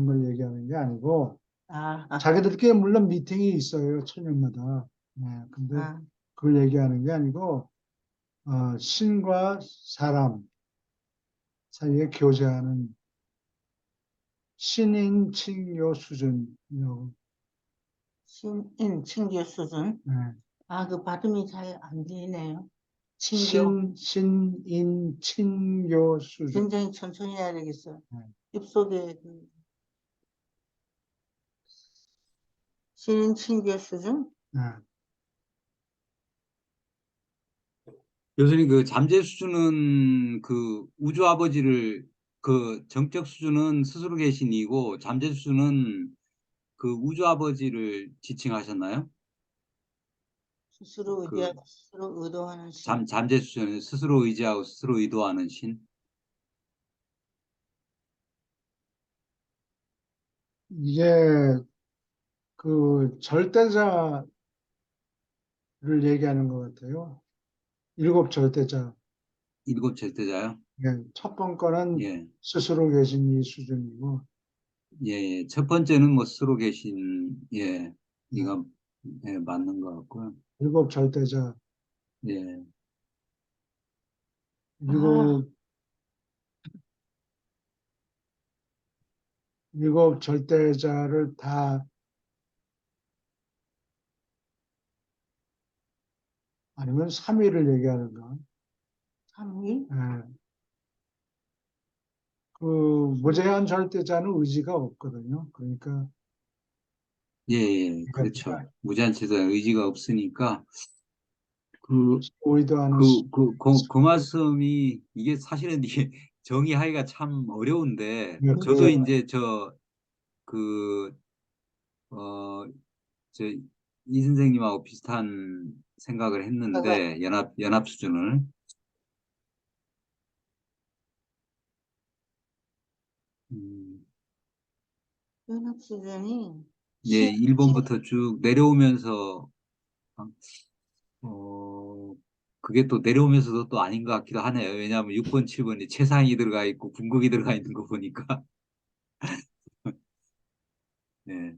걸 얘기하는 게 아니고 자기들끼리 물론 미팅이 있어요. 천년마다. 근데 그걸 얘기하는 게 아니고 신과 사람 사이에 교제하는 신인칭요 수준이라고. 신인 칭교 수준. 네. 아, 그 발음이 잘 안 들리네요. 칭교. 신인칭요 수준. 굉장히 천천히 해야 되겠어요. 네. 입속에 그 신인 칭교 수준. 네. 교수님, 그 잠재 수준은 그 우주 아버지를 그 정적 수준은 스스로 계신이고 잠재 수준은 그 우주 아버지를 지칭하셨나요? 스스로 그 의지하고 스스로 의도하는 신. 잠재 수준은 스스로 의지하고 스스로 의도하는 신. 이게 그 절대자를 얘기하는 것 같아요. 일곱 절대자. 일곱 절대자요? 예, 첫 번째는 예, 스스로 계신 이 수준이고, 예, 예. 첫 번째는 뭐 스스로 계신, 예, 네, 이거 예, 맞는 것 같고요. 일곱 절대자, 예, 아, 일곱, 일곱 절대자를 다, 아니면 삼위를 얘기하는가. 삼위? 예, 그 무제한 절대자는 의지가 없거든요. 그러니까 예, 예, 그렇죠. 무제한 체제에 의지가 없으니까 그 의도하는 그 말씀이 이게 사실은 이게 정의하기가 참 어려운데 네, 저도 그래요. 이제 그, 어, 저 이 선생님하고 비슷한 생각을 했는데 연합 수준을 음, 연합 수준이 예, 신, 1번부터 쭉 내려오면서 그게 또 내려오면서도 또 아닌 것 같기도 하네요. 왜냐하면 6번, 7번이 최상위 들어가 있고 궁극이 들어가 있는 거 보니까 예,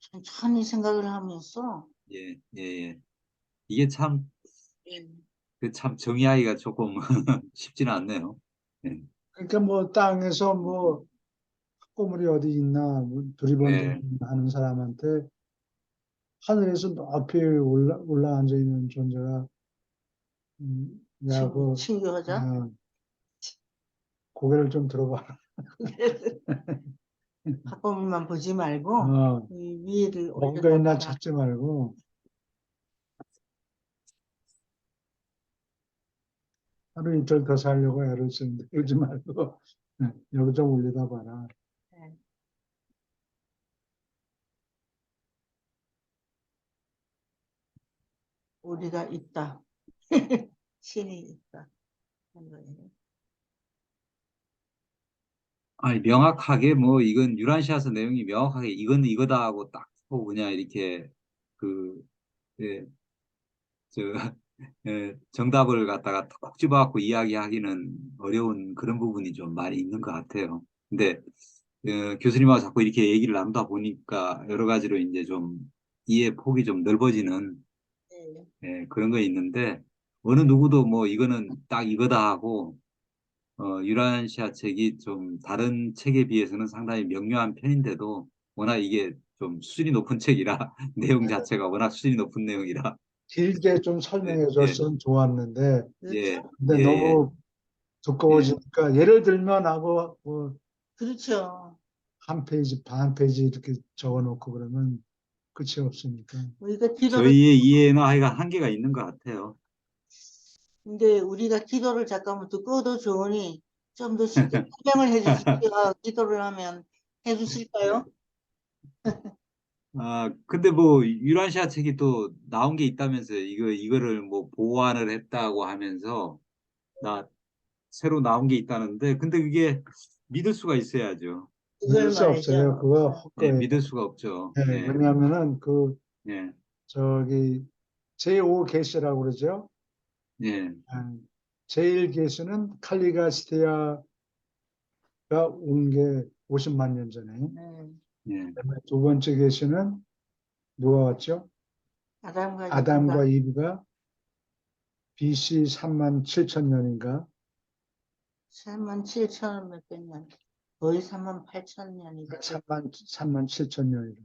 천천히 생각을 하면서 예, 예, 예. 이게 참 예, 그 참 정의하기가 조금 쉽지는 않네요. 네. 그러니까 뭐 땅에서 뭐 꼬물이 어디 있나, 뭐 두리번들 네. 하는 사람한테 하늘에서 높이 올라 앉아 있는 존재가, 야, 친교하자. 아, 고개를 좀 들어봐. 팝업만 보지 말고 어, 이 위를 뭔가 있나 올려다봐라. 찾지 말고 하루 이틀 더 살려고 애를 쓰는데 그러지 말고 여기 좀 올리다 봐라. 네. 우리가 있다. 신이 있다. 그런 거예요. 아니, 명확하게 뭐 이건 유란시아서 내용이 명확하게 이건 이거다 하고 딱 보고 그냥 이렇게 그 예, 저 예, 정답을 갖다가 콕 집어갖고 이야기하기는 어려운 그런 부분이 좀 많이 있는 것 같아요. 근데 교수님하고 자꾸 이렇게 얘기를 나누다 보니까 여러 가지로 이제 좀 이해 폭이 좀 넓어지는 네. 예, 그런 거 있는데 어느 누구도 뭐 이거는 딱 이거다 하고 유라시아 책이 좀 다른 책에 비해서는 상당히 명료한 편인데도 워낙 이게 좀 수준이 높은 책이라 내용 자체가 워낙 수준이 높은 내용이라 길게 좀 예, 설명해 예, 줬으면 좋았는데 예, 그렇죠? 근데 예, 너무 예. 두꺼워지니까 예를 들면 하고 뭐 그렇죠. 한 페이지 반 페이지 이렇게 적어놓고 그러면 끝이 없으니까 우리가 기도를 저희의 이해는 하여간 한계가 있는 것 같아요. 근데 우리가 기도를 잠깐만 듣고도 좋으니 좀 더 쉽게 설명을 해주십시오. 기도를 하면 네. 해주실까요? 아, 근데 뭐 유라시아 책이 또 나온 게 있다면서요. 이거를 뭐 보완을 했다고 하면서 나 새로 나온 게 있다는데 근데 그게 믿을 수가 있어야죠. 믿을 그걸 수 없어요. 말이죠. 그거 예, 헛거예요. 믿을 수가 없죠. 네, 예, 왜냐하면은 그 예, 저기 제5 계시라고 그러죠. 예, 제일 계시는 칼리가스티아가 온 게 50만 년 전에. 네. 예, 그다음에 두 번째 계시는 누가 왔죠? 아담과 아담과 이브가 이브가 BC 3만 7천 년인가 3만 7천 몇백 년. 거의 3만 8천 년이다. 3만 7천 년이라.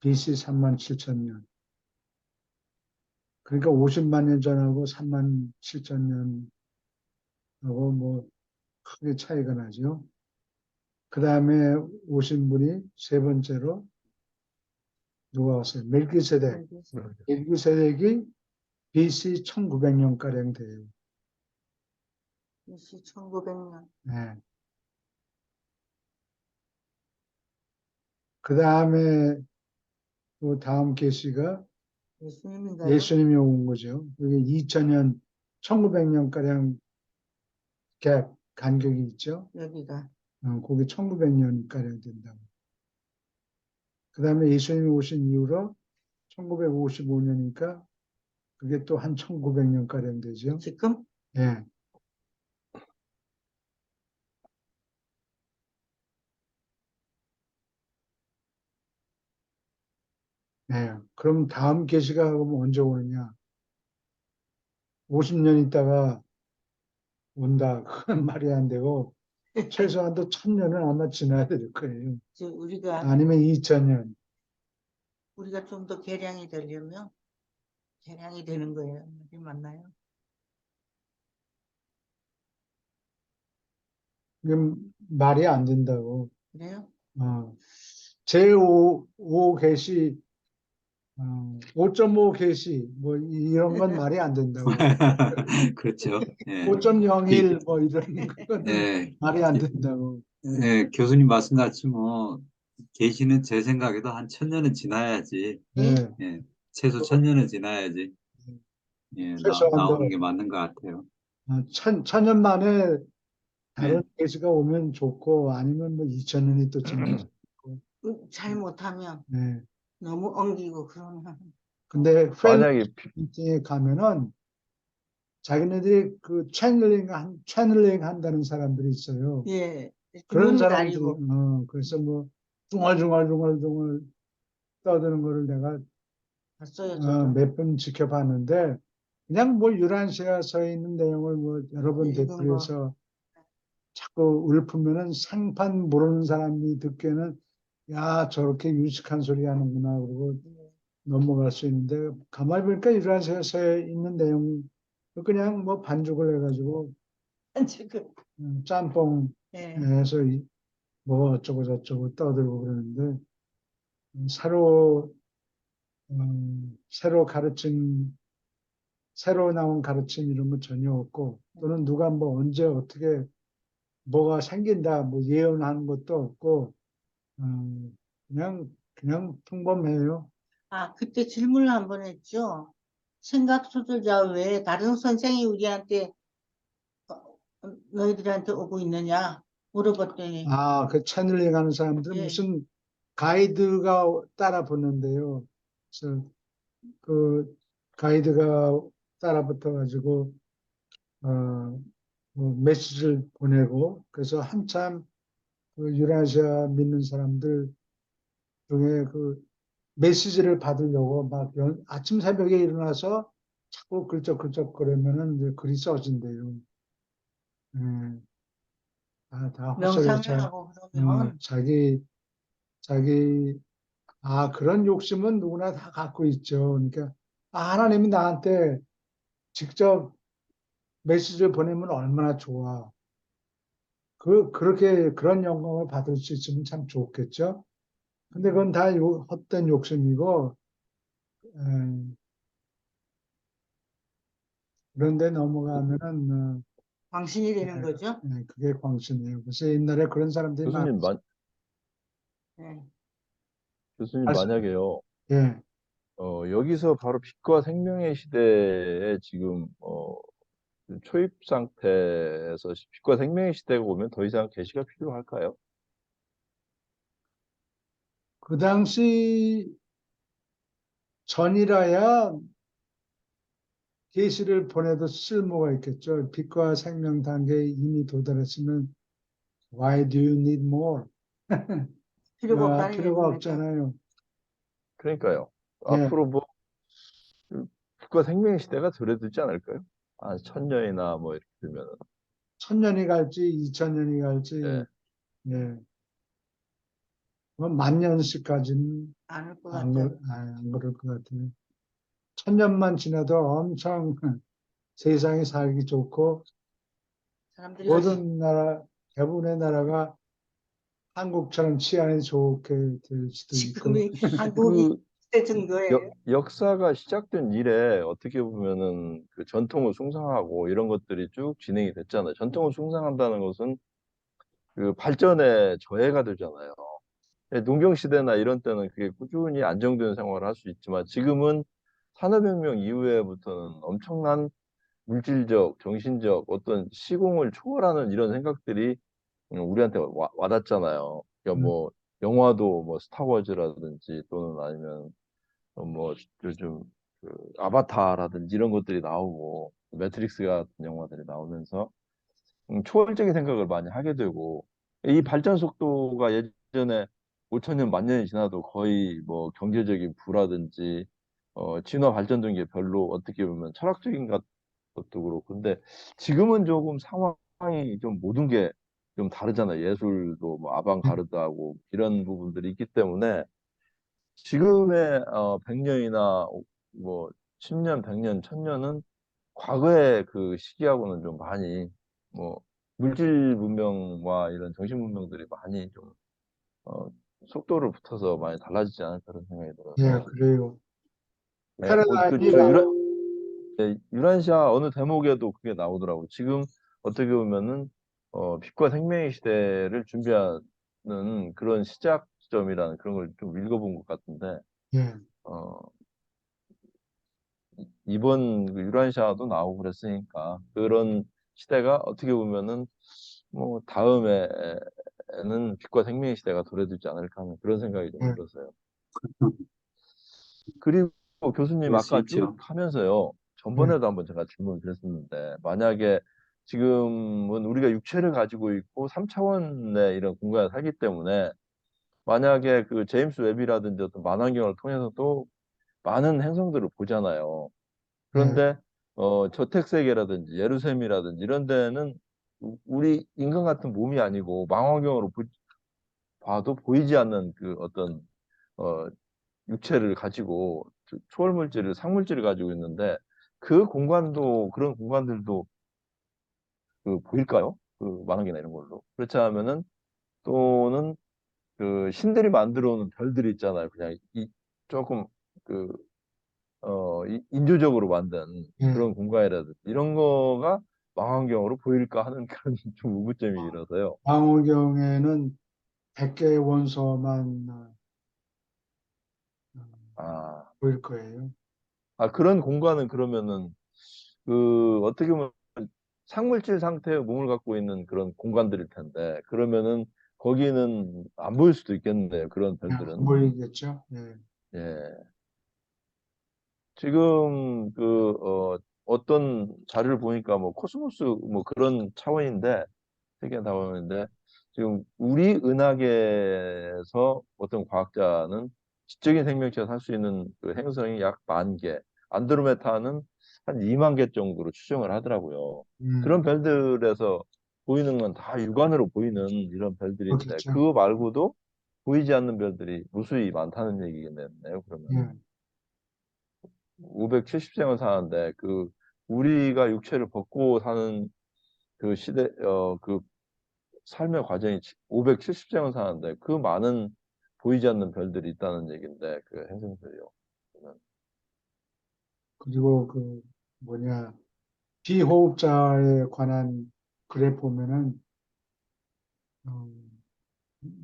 BC 3만 7천 년. 그러니까 50만 년 전하고 3만 7천 년하고 뭐 크게 차이가 나죠. 그 다음에 오신 분이 세 번째로 누가 왔어요? 멜기세덱. 멜기세덱이 BC 1900년가량 돼요. BC 1900년. 네. 그 다음에 또 다음 계시가 예수님인가요? 예수님이 온 거죠. 그게 2000년, 1900년가량 갭, 간격이 있죠. 여기가. 그게 1900년가량 된다고. 그 다음에 예수님이 오신 이후로 1955년이니까 그게 또 한 1900년가량 되죠. 지금? 예. 예. 그럼 다음 계시가 그럼 언제 오느냐? 50년 있다가 온다. 그건 말이 안 되고, 최소한도 1000년은 아마 지나야 될 거예요. 우리가 아니면 2000년. 좀 더 개량이 되려면 개량이 되는 거예요. 이게 맞나요? 이건 말이 안 된다고. 그래요? 제5 계시, 5.5 계시, 뭐 이런 건 말이 안 된다고. 그렇죠. 예. 5.01 뭐 이런 거는 예. 말이 안 된다고. 예. 예, 교수님 말씀같이 뭐 계시는 제 생각에도 한 1000년은 지나야지. 네. 예. 최소 1000년은 지나야지. 예, 나오는 최소한도 게 맞는 것 같아요. 천년 만에 다른 네. 계시가 오면 좋고 아니면 뭐 2000년이 또 지나고. 잘못하면 네. 너무 엉기고 그러면 근데 만약에 팬미팅에 가면은 자기네들이 그 채널링 한다는 사람들이 있어요. 예, 그런 눈 사람들이 가리고 그래서 뭐 중얼중얼 떠드는 거를 내가 봤어요, 저도. 몇 번 지켜봤는데 그냥 뭐 유란 씨가 서 있는 내용을 뭐 여러 번 읽은 거. 되풀이해서 자꾸 읊으면은 생판 모르는 사람이 듣기에는 야 저렇게 유식한 소리 하는구나 그러고 넘어갈 수 있는데 가만히 보니까 유란 씨가 서 있는 내용 그냥 뭐 반죽을 해가지고 지금 짬뽕 예, 해서 뭐 어쩌고 저쩌고 떠들고 그러는데 새로 새로 새로 나온 가르침 이런 거 전혀 없고 또는 누가 뭐 언제 어떻게 뭐가 생긴다 뭐 예언하는 것도 없고 그냥 평범해요. 그때 질문을 한 번 했죠. 생각소설자 외에 다른 선생이 우리한테 너희들한테 오고 있느냐 물어봤더니 그 채널링 하는 사람들 예, 무슨 가이드가 따라 붙는데요. 그래서 그 가이드가 따라 붙어가지고 뭐 메시지를 보내고 그래서 한참 그 유라시아 믿는 사람들 중에 그 메시지를 받으려고 막 아침 새벽에 일어나서 자꾸 글적글적 그러면은 이제 글이 써진대요. 예, 다 헛소리야. 명상을 하고 그러면 자기 그런 욕심은 누구나 다 갖고 있죠. 그러니까 하나님이 나한테 직접 메시지를 보내면 얼마나 좋아. 그렇게 그런 영광을 받을 수 있으면 참 좋겠죠. 근데 그건 다 헛된 욕심이고, 그런데 넘어가면은, 광신이 되는 거죠. 그게 광신이에요. 그래서 옛날에 그런 사람들이 교수님 예. 교수님 만약에요. 예. 여기서 바로 빛과 생명의 시대에 지금 초입 상태에서 빛과 생명의 시대가 오면 더 이상 계시가 필요할까요? 그 당시 전이라야 계시를 보내도 쓸모가 있겠죠. 빛과 생명 단계에 이미 도달했으면 Why do you need more? 필요가 없다는 필요가 얘기입니까? 없잖아요. 그러니까요. 예. 앞으로 뭐 빛과 생명의 시대가 들어들지 않을까요? 한 1000년이나 뭐 이렇게 되면 천년이 갈지 2000년이 갈지 예. 예. 뭐 만년씩까지는 않을 것 안, 같아요. 안 그럴 것 같아요. 천년만 지나도 엄청 세상이 살기 좋고 사람들이 모든 나라, 대부분의 나라가 한국처럼 치안이 좋게 될 수도 있고, 지금이 한국이 그 시대 증거예요. 역사가 시작된 이래 어떻게 보면은 그 전통을 숭상하고 이런 것들이 쭉 진행이 됐잖아요. 전통을 숭상한다는 것은 그 발전에 저해가 되잖아요. 농경 시대나 이런 때는 그게 꾸준히 안정된 생활을 할 수 있지만 지금은 산업혁명 이후에부터는 엄청난 물질적, 정신적 어떤 시공을 초월하는 이런 생각들이 우리한테 와닿잖아요. 그러니까 뭐 영화도 뭐 스타워즈라든지 또는 아니면 뭐 요즘 그 아바타라든지 이런 것들이 나오고 매트릭스 같은 영화들이 나오면서 초월적인 생각을 많이 하게 되고 이 발전 속도가 예전에 5천 년, 만 년이 지나도 거의 뭐 경제적인 부라든지 진화 발전된 게 별로 어떻게 보면 철학적인 것도 그렇고 근데 지금은 조금 상황이 좀 모든 게 좀 다르잖아요. 예술도 뭐 아방가르드하고 이런 부분들이 있기 때문에 지금의 100년이나 뭐 10년, 100년, 1000년은 과거의 그 시기하고는 좀 많이 뭐 물질 문명과 이런 정신 문명들이 많이 좀 어, 속도를 붙어서 많이 달라지지 않을까 그런 생각이 예, 들어서 그래요. 그 패러다임이 저 유란시아 어느 대목에도 그게 나오더라고요. 지금 어떻게 보면은 빛과 생명의 시대를 준비하는 그런 시작점이라는 그런 걸 좀 읽어본 것 같은데 예, 어, 이번 그 유란시아도 나오고 그랬으니까 그런 시대가 어떻게 보면은 뭐 다음에는 빛과 생명의 시대가 도래되지 않을까 하는 그런 생각이 좀 예, 들었어요. 그리고 교수님 그럴 수 아까 쭉 있죠. 하면서요. 예, 전번에도 한번 제가 질문을 드렸었는데 만약에 지금은 우리가 육체를 가지고 있고 3차원의 이런 공간에 살기 때문에 만약에 그 제임스 웹이라든지 어떤 만환경을 통해서도 많은 행성들을 보잖아요. 예. 그런데 저택 세계라든지 예루살렘이라든지 이런 데는 우리 인간 같은 몸이 아니고 망원경으로 봐도 보이지 않는 그 어떤 어, 육체를 가지고 초월 물질을 상물질을 가지고 있는데 그 공간도 그런 공간들도 그 보일까요? 그 망원경이나 이런 걸로. 그렇지 않으면은 또는 그 신들이 만들어 놓은 별들이 있잖아요. 그냥 조금 그 인조적으로 만든 예. 그런 공간이라든지 이런 거가 망원경으로 보일까 하는 그런 좀 의구점이 일어서요. 망원경에는 100개의 원소만 아, 보일 거예요. 그런 공간은 그러면은 그 어떻게 보면 상물질 상태의 몸을 갖고 있는 그런 공간들일 텐데 그러면은 거기는 안 보일 수도 있겠네요. 그런 예, 안 별들은. 보이겠죠. 예, 예. 지금 어떤 자료를 보니까 뭐 코스모스 뭐 그런 차원인데 세계 나오는데 지금 우리 은하계에서 어떤 과학자는 지적인 생명체가 살 수 있는 그 행성이 약 10,000개, 안드로메다는 한 2만 개 정도로 추정을 하더라고요. 그런 별들에서 보이는 건 다 육안으로 보이는 이런 별들인데 그렇겠죠. 그거 말고도 보이지 않는 별들이 무수히 많다는 얘기겠네요. 그러면은 예, 570생을 사는데 그 우리가 육체를 벗고 사는 그 시대 그 삶의 과정이 570생을 사는데 그 많은 보이지 않는 별들이 있다는 얘기인데 그 행성들이요. 그리고 그 뭐냐 비호흡자에 관한 글에 보면은 어,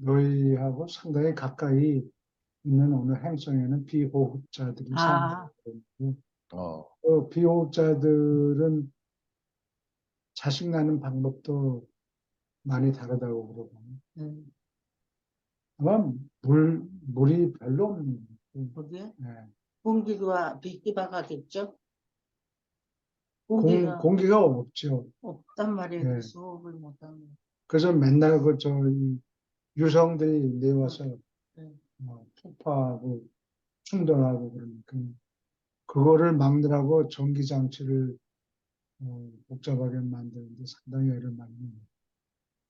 너희하고 상당히 가까이 있는 어느 행성에는 비호흡자들이 산다고 아, 그러고 어, 그 비호흡자들은 자식 낳는 방법도 많이 다르다고 그러고 음, 아마 물이 별로 없는 거기에 예. 공기와 비기바가겠죠? 공기가 공기가 없죠. 없단 말이에요. 예. 그래서 호흡을 못하는. 그래서 맨날 이 유성들이 내와서 네. 폭파하고 충돌하고 그러니까 그거를 막느라고 전기 장치를 복잡하게 만드는데 상당히 애를 많이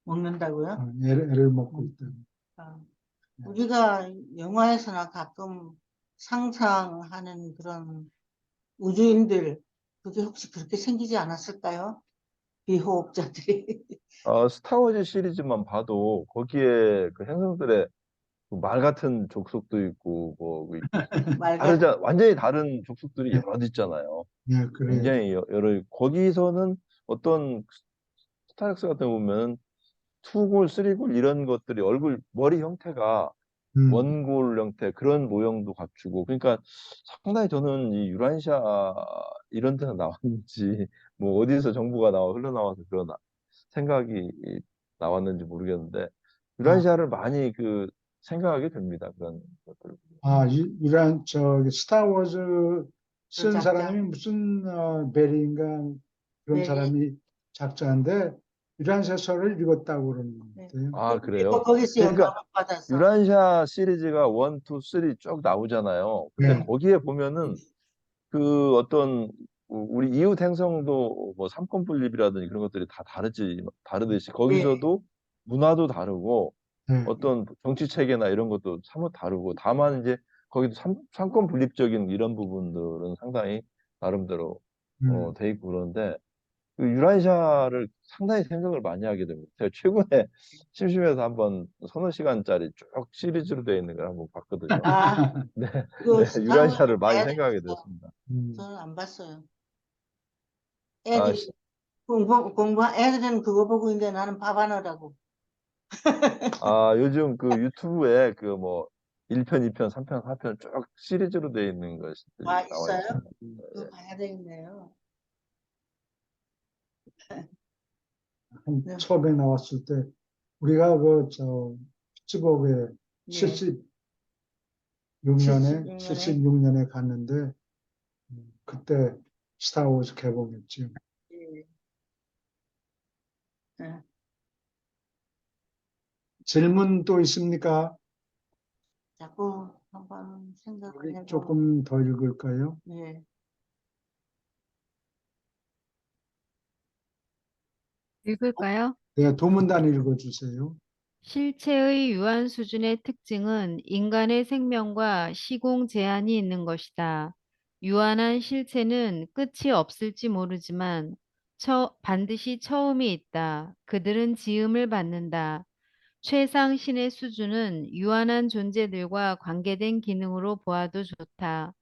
먹는다고요? 애를 먹고 있다. 아, 네. 우리가 영화에서나 가끔 상상하는 그런 우주인들, 그게 혹시 그렇게 생기지 않았을까요? 비호흡자들이. 스타워즈 시리즈만 봐도 거기에 그 행성들의 그말 같은 족속도 있고 말 같은. 완전히 다른 족속들이 여럿 있잖아요. 네, 그래요. 굉장히 여러 거기서는 어떤 스타렉스 같은 거 보면 투골, 쓰리골 이런 것들이 머리 형태가 음. 원골 형태 그런 모형도 갖추고 그러니까 상당히 저는 이 유란시아 이런 데서 나왔는지 뭐 어디서 정보가 흘러나와서 그런 생각이 나왔는지 모르겠는데 아, 유란시아를 많이 생각하게 됩니다. 그런 것들. 이란 스타워즈 그 쓴 작자. 사람이 무슨 베리인가 그런 네. 사람이 작자인데 이란 세서를 읽었다고 그러는 것 네. 같아요. 그래요? 거기서 그러니까 영감을 받아서. 유란시아 시리즈가 1, 2, 3 쭉 나오잖아요. 근데 네. 거기에 보면은 어떤 우리 이웃 행성도 뭐 삼권 분립이라든지 그런 것들이 다 다르듯이 예. 거기서도 문화도 다르고 네. 어떤 정치 체계나 이런 것도 사뭇 다르고 다만 이제 거기도 삼권 분립적인 이런 부분들은 상당히 나름대로 음. 돼 있고 그런데 유라시아를 상당히 생각을 많이 하게 됩니다. 제가 최근에 심심해서 한번 서너 시간짜리 쭉 시리즈로 되어 있는 걸 한번 봤거든요. 아, 네, 이거 네, 스타워즈 유라시아를 많이 봐야 생각하게 되겠어. 됐습니다. 저는 안 봤어요. 아, 애들이 애들은 그거 보고 있는데 나는 밥 안 하라고. 요즘 유튜브에 뭐 1편, 2편, 3편, 4편 쭉 시리즈로 되어 있는 것들이 와, 나와 있어요? 있습니다. 그거 봐야 되겠네요. 네. 처음에 나왔을 때 우리가 피츠버그에 네. 76년에 76년에. 갔는데 그때 스타워즈 개봉했죠. 예. 예. 질문 또 있습니까? 자꾸 한번 생각을 우리 해보고. 조금 더 읽을까요? 네. 읽을까요? 네, 도문단 읽어주세요. 실체의 유한 수준의 특징은 인간의 생명과 시공 제한이 있는 것이다. 유한한 실체는 끝이 없을지 모르지만 반드시 처음이 있다. 그들은 지음을 받는다. 최상신의 수준은 유한한 존재들과 관계된 기능으로 보아도 좋다.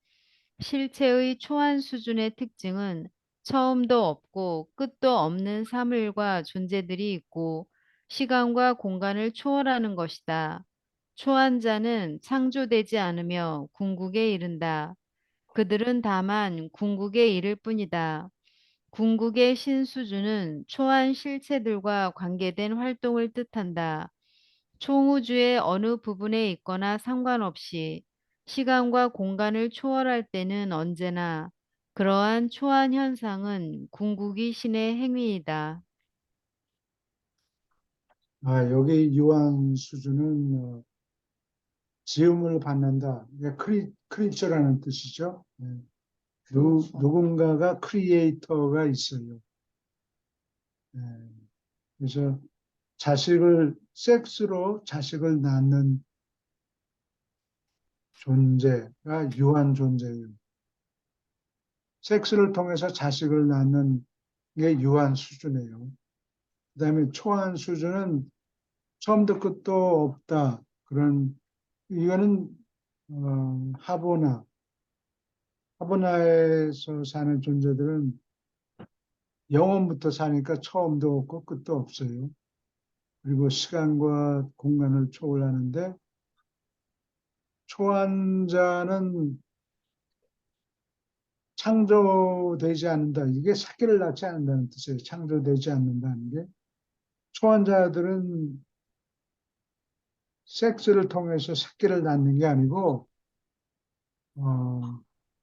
실체의 초한 수준의 특징은 처음도 없고 끝도 없는 사물과 존재들이 있고 시간과 공간을 초월하는 것이다. 초한자는 창조되지 않으며 궁극에 이른다. 그들은 다만 궁극에 이를 뿐이다. 궁극의 신수주는 초한 실체들과 관계된 활동을 뜻한다. 총우주의 어느 부분에 있거나 상관없이 시간과 공간을 초월할 때는 언제나 그러한 초한 현상은 궁극이 신의 행위이다. 여기 유한 수준은 지음을 받는다. 이게 크리처라는 뜻이죠. 네. 그렇죠. 누군가가 크리에이터가 있어요. 네. 그래서 섹스로 자식을 낳는 존재가 유한 존재예요. 섹스를 통해서 자식을 낳는 게 유한 수준이에요. 그다음에 초한 수준은 처음도 끝도 없다. 이거는 하보나에서 사는 존재들은 영원부터 사니까 처음도 없고 끝도 없어요. 그리고 시간과 공간을 초월하는데 초한자는 창조되지 않는다. 이게 새끼를 낳지 않는다는 뜻이에요. 창조되지 않는다는 게. 초한자들은 섹스를 통해서 새끼를 낳는 게 아니고,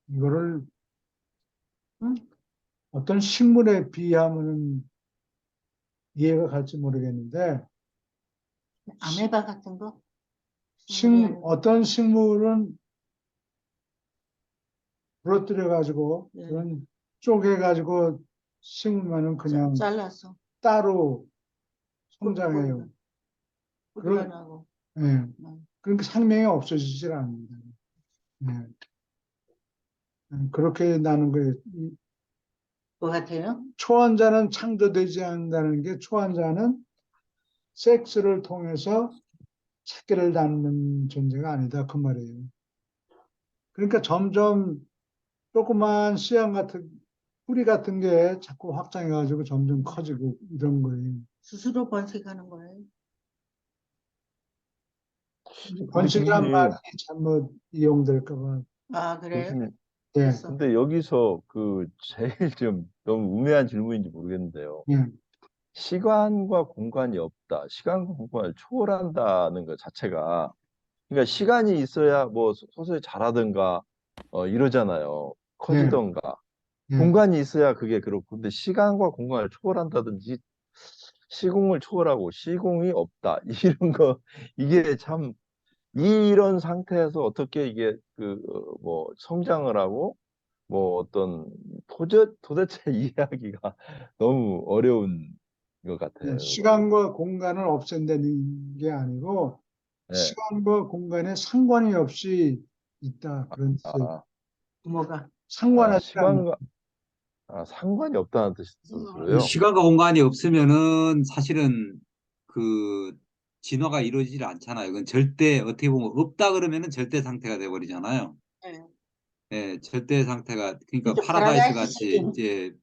이거를 어떤 식물에 비하면 이해가 갈지 모르겠는데, 아메바 같은 거? 식물이 아니고. 어떤 식물은 부러뜨려 가지고 네. 그런 쪼개 가지고 심으면은 그냥 잘라서 따로 성장해요. 뿌리가 그런- 나고. 예. 음. 그러니까 생명이 없어지질 않는다. 예. 그렇게 나는 거예요. 이 것 같아요. 초원자는 창조되지 않는다는 게 초원자는 섹스를 통해서 새끼를 낳는 존재가 아니다. 그 말이에요. 그러니까 점점 조그만 씨앗 같은 뿌리 같은 게 자꾸 확장해가지고 점점 커지고 이런 거예요. 스스로 번식하는 거예요. 우리 번식이란 교수님, 말이 잘못 이용될까 봐. 아, 그래요? 교수님, 예, 그래서 근데 여기서 그 제일 좀 너무 우매한 질문인지 모르겠는데요. 예, 시간과 공간이 없다. 시간과 공간을 초월한다는 것 자체가, 그러니까 시간이 있어야 뭐 서서히 자라든가 이러잖아요. 예, 커지던가. 예. 공간이 있어야 그게 그렇고. 근데 시간과 공간을 초월한다든지 시공을 초월하고 시공이 없다. 이런 거 이게 참 이런 상태에서 어떻게 이게 뭐 성장을 하고 뭐 어떤 도대체 이해하기가 너무 어려운 것 예. 같아요. 이거는. 시간과 공간을 없앤다는 게 아니고 예. 시간과 공간에 상관이 없이 있다. 그런 뜻이에요. 아, 뭐가? 상관하지 않는. 시간과 상관이 없다는 그 뜻으로요. 시간과 공간이 없으면은 사실은 그 진화가 이루어지질 않잖아요. 그건 절대 어떻게 보면 없다 그러면은 절대 상태가 돼버리잖아요. 네. 예, 절대 상태가 그러니까 그죠, 파라다이스 파라다이스 같이 시스템. 이제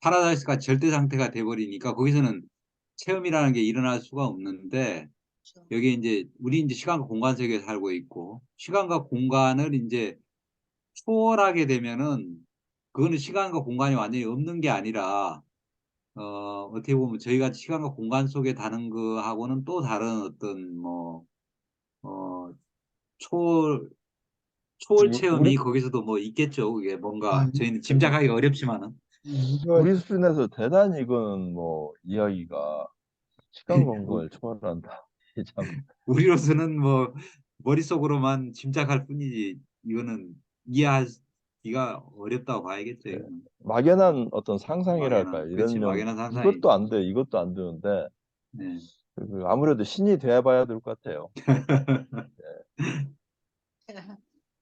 파라다이스 같이 절대 상태가 돼버리니까 거기서는 체험이라는 게 일어날 수가 없는데 여기 이제 우리 이제 시간과 공간 세계에 살고 있고 시간과 공간을 이제 초월하게 되면은 그거는 시간과 공간이 완전히 없는 게 아니라 어떻게 보면 저희가 시간과 공간 속에 다는 거하고는 또 다른 어떤 뭐 어, 초월 초월 체험이 우리 거기서도 뭐 있겠죠. 그게 뭔가 아, 저희는 짐작하기가 어렵지만은 이거 우리 수준에서 대단히 이거는 뭐 이야기가 시간 공간을 초월한다. 이게 참 우리로서는 뭐 머릿속으로만 짐작할 뿐이지 이거는 이해하기가 어렵다고 봐야겠죠. 예, 이거는. 막연한 어떤 막연한 상상이랄까요. 그렇지 이러면 막연한 이것도 상상이지. 안 돼, 이것도 안 되는데 네. 아무래도 신이 돼봐야 될 것 같아요.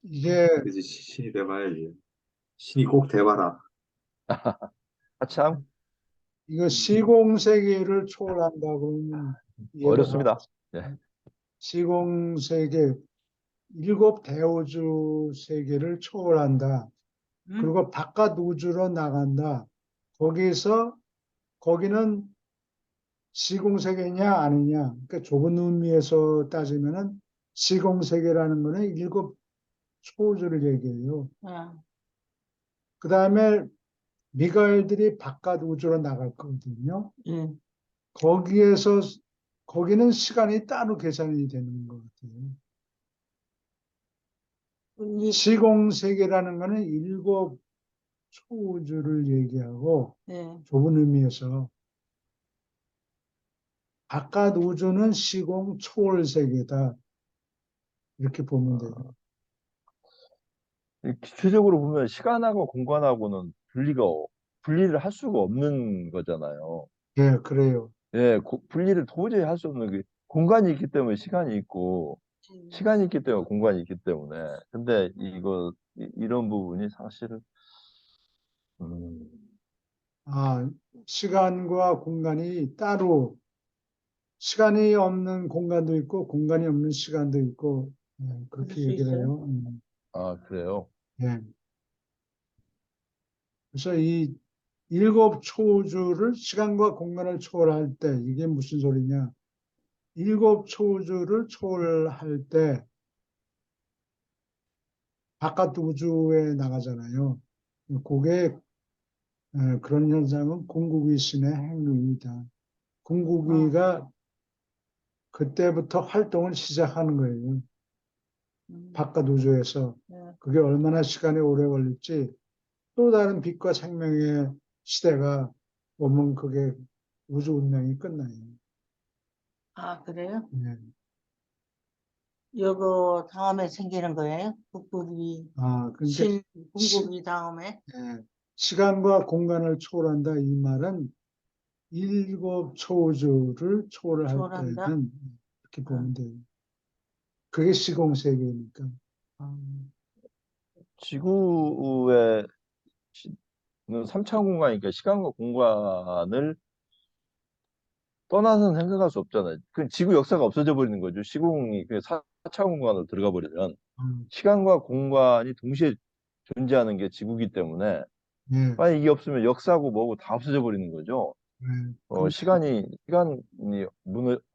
이게 그지 신이 돼봐야지. 신이 꼭 돼봐라. 참 이거 시공 세계를 초월한다고 하면 이해가 가. 어렵습니다. 예. 시공 세계 일곱 대우주 세계를 초월한다. 그리고 바깥 우주로 나간다. 거기서 거기는 시공 세계냐 아니냐. 그러니까 좁은 의미에서 따지면은 시공 세계라는 거는 일곱 초우주를 얘기해요. 아, 그 다음에 미가엘들이 바깥 우주로 나갈 거거든요. 음. 거기에서 거기는 시간이 따로 계산이 되는 것 같아요. 이, 시공 세계라는 거는 일곱 초우주를 얘기하고 예. 좁은 의미에서 바깥 우주는 시공 초월 세계다. 이렇게 보면 돼요. 기초적으로 보면 시간하고 공간하고는 분리를 할 수가 없는 거잖아요. 예, 그래요. 예, 분리를 도저히 할 수 없는 게 공간이 있기 때문에 시간이 있고 시간이 있기 때문에 공간이 있기 때문에 근데 이런 부분이 사실은 음, 아, 시간과 공간이 따로 시간이 없는 공간도 있고 공간이 없는 시간도 있고 그럴 그렇게 수 얘기를 있어요. 해요. 그래요. 예. 그래서 이 일곱 초우주를 시간과 공간을 초월할 때 이게 무슨 소리냐? 일곱 초우주를 초월할 때 바깥 우주에 나가잖아요. 그게 그런 현상은 공국위 신의 행위입니다. 공국위가 그때부터 활동을 시작하는 거예요. 바깥 우주에서. 네. 그게 얼마나 시간이 오래 걸릴지 또 다른 빛과 생명의 시대가 오면 그게 우주 운명이 끝나요. 아, 그래요? 네. 요거 다음에 생기는 거예요? 북극이, 그러니까 궁극이 다음에? 예, 시간과 공간을 초월한다 이 말은 일곱 초우주를 초월할 초월한다? 때는 이렇게 아, 보면 돼요. 그게 시공세계니까. 지구의 는 3차원 공간이니까 시간과 공간을 떠나서는 생각할 수 없잖아요. 그 지구 역사가 없어져 버리는 거죠. 시공이 그 4차원 공간으로 들어가 버리면 음, 시간과 공간이 동시에 존재하는 게 지구기 때문에 예, 만약 이게 없으면 역사고 뭐고 다 없어져 버리는 거죠. 예. 근데 시간이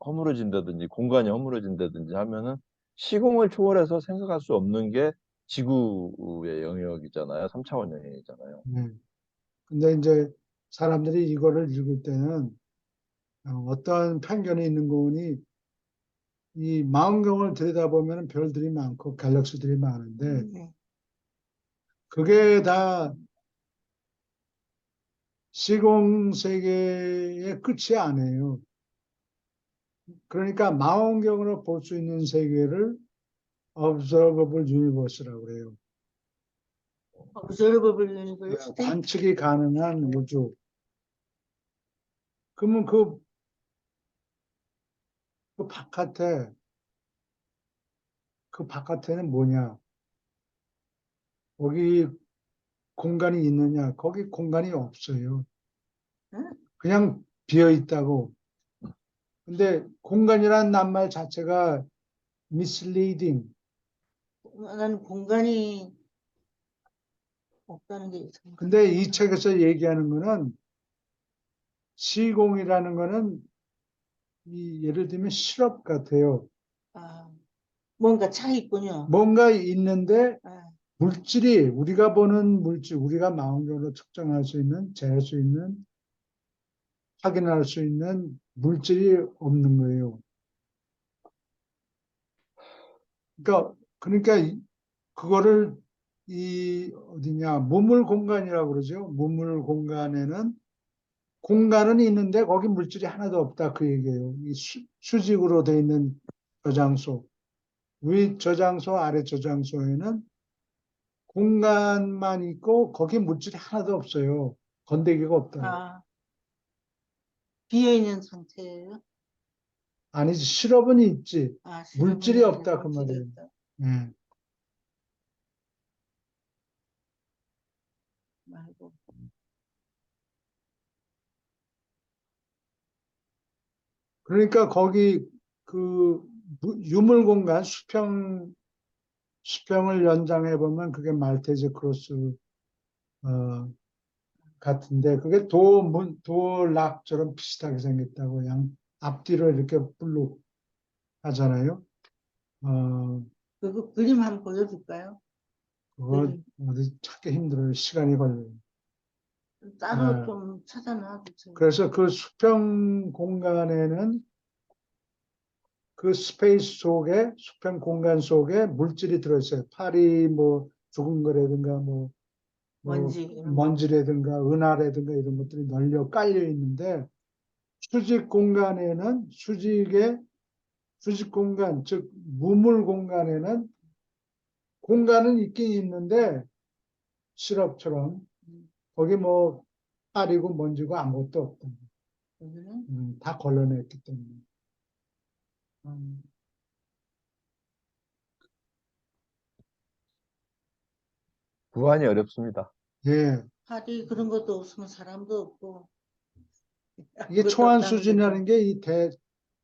허물어진다든지 공간이 허물어진다든지 하면은 시공을 초월해서 생각할 수 없는 게 지구의 영역이잖아요. 3차원 영역이잖아요. 예. 근데 이제 사람들이 이거를 읽을 때는 어떤 편견이 있는 거니 이 망원경을 들여다보면 별들이 많고 갤럭시들이 많은데 네. 그게 다 시공 세계의 끝이 아니에요. 그러니까 망원경으로 볼 수 있는 세계를 observable universe라고 그래요. Observable University? 관측이 가능한 우주. 그러면 그 바깥에 그 바깥에는 뭐냐? 거기 공간이 있느냐? 거기 공간이 없어요. 응? 그냥 비어 있다고. 근데 공간이라는 낱말 자체가 misleading. 나는 공간이 없다는 게 이상해. 근데 이 책에서 얘기하는 거는 시공이라는 거는 예를 들면 시럽 같아요. 아, 뭔가 차이 있군요. 뭔가 있는데 아, 물질이 우리가 보는 물질, 우리가 망원경으로 측정할 수 있는, 재할 수 있는, 확인할 수 있는 물질이 없는 거예요. 그러니까 그거를 어디냐 무물 공간이라고 그러죠. 무물 공간에는 공간은 있는데 거기 물질이 하나도 없다 그 얘기예요. 이 수직으로 돼 있는 저장소, 위 저장소, 아래 저장소에는 공간만 있고 거기 물질이 하나도 없어요. 건더기가 없다. 아, 비어있는 상태예요? 아니지 시럽은 있지. 아, 물질이 실험은 없다 그 물질이 말이에요. 없다. 예. 말고. 그러니까 거기 그 유물 공간 수평을 연장해 보면 그게 말테즈 크로스 같은데 그게 도락처럼 비슷하게 생겼다고 앞뒤로 이렇게 불룩 하잖아요. 어, 그거 그림 한번 보여줄까요? 그거 그림. 어디 찾기 힘들어요. 시간이 걸려요. 따로 예. 좀 찾아놔 주세요. 그래서 그 수평 공간에는 그 스페이스 속에 수평 공간 속에 물질이 들어있어요. 팔이 뭐 죽은 거라든가 뭐 먼지 이런 거. 먼지라든가 은하라든가 이런 것들이 널려 깔려 있는데 수직 공간에는 수직 공간 즉 무물 공간에는 공간은 있긴 있는데 시럽처럼 거기 뭐 팔이고 먼지고 아무것도 없다. 여기는 다 걸러냈기 때문에. 구하니 어렵습니다. 예. 파리 그런 것도 없으면 사람도 없고 이게 아무것도 초한 없다는 수준이라는 거죠. 게 이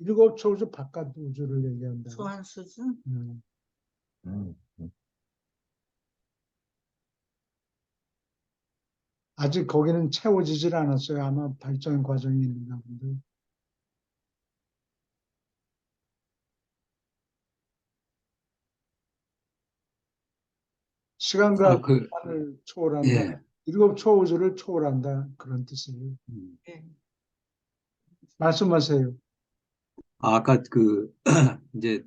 일곱 초우주 바깥 우주를 얘기한다. 소환 수준? 음. 음, 음. 아직 거기는 채워지질 않았어요. 아마 발전 과정이 있는가 본데. 시간과 그, 공간을 초월한다. 예. 일곱 초우주를 초월한다. 그런 뜻이에요. 네. 말씀하세요. 아까 이제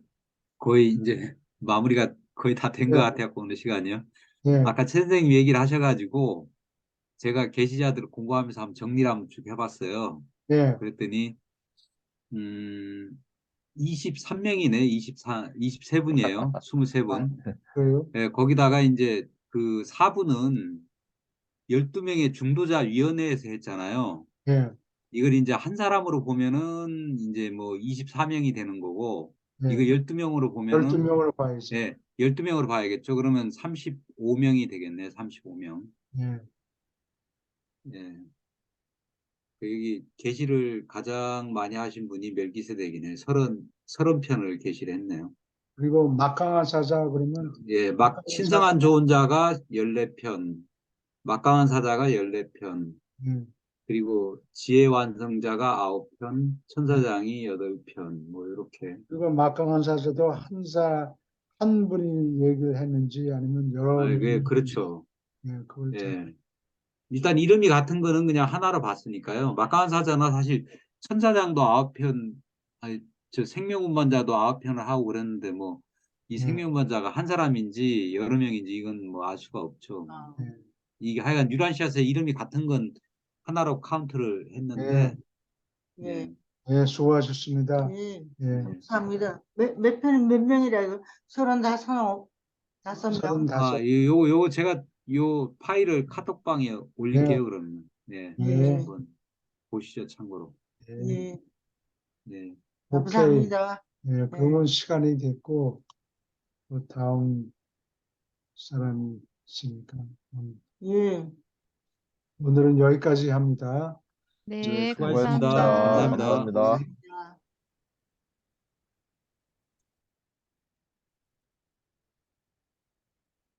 거의 이제 마무리가 거의 다 된 것 예, 같아요. 오늘 시간이요. 예, 아까 최 선생님 얘기를 하셔가지고 제가 계시자들 공부하면서 한번 정리를 한번 쭉 해봤어요. 예, 그랬더니 23명이네. 23분이에요. 아, 23분. 그래요? 예, 거기다가 이제 그 4분은 12명의 중도자 위원회에서 했잖아요. 예, 이걸 이제 한 사람으로 보면은 이제 뭐 24명이 되는 거고, 이거 예. 12명으로 보면은 12명으로 봐야지. 예, 12명으로 봐야겠죠. 그러면 35명이 되겠네. 35명. 예. 예. 여기 계시를 가장 많이 하신 분이 멜기세덱이네. 30편을 계시를 했네요. 그리고 막강한 사자 그러면 예, 막강한 신성한 사자. 좋은 자가 14편, 막강한 사자가 14편, 예. 그리고 지혜 완성자가 9편, 천사장이 8편, 뭐 이렇게. 그리고 막강한 사자도 한 분이 얘기를 했는지 아니면 여러 아, 명이 예, 했는지. 그렇죠. 예, 그걸 잘. 예. 일단 이름이 같은 거는 그냥 하나로 봤으니까요. 막강한 사자나 사실 천사장도 9편, 아니, 저 생명운반자도 9편을 하고 그랬는데 뭐 이 예, 생명운반자가 한 사람인지 여러 명인지 이건 뭐 알 수가 없죠. 아, 예, 이게 하여간 뉴란시아스의 이름이 같은 건 하나로 카운트를 예, 했는데 예, 예. 예, 수고하셨습니다. 예, 예, 감사합니다. 몇 편은 몇 명이라 이거? 35명? 35. 요거 제가 요 파일을 카톡방에 올릴게요, 예, 그러면. 예. 예, 한번 보시죠, 참고로. 예. 예, 네. 오케이. 감사합니다. 예, 그러면 시간이 됐고, 또 다음 사람이 있으니까. 예. 오늘은 여기까지 합니다. 네, 수고하셨습니다. 감사합니다. 수고하셨습니다. 감사합니다. 감사합니다.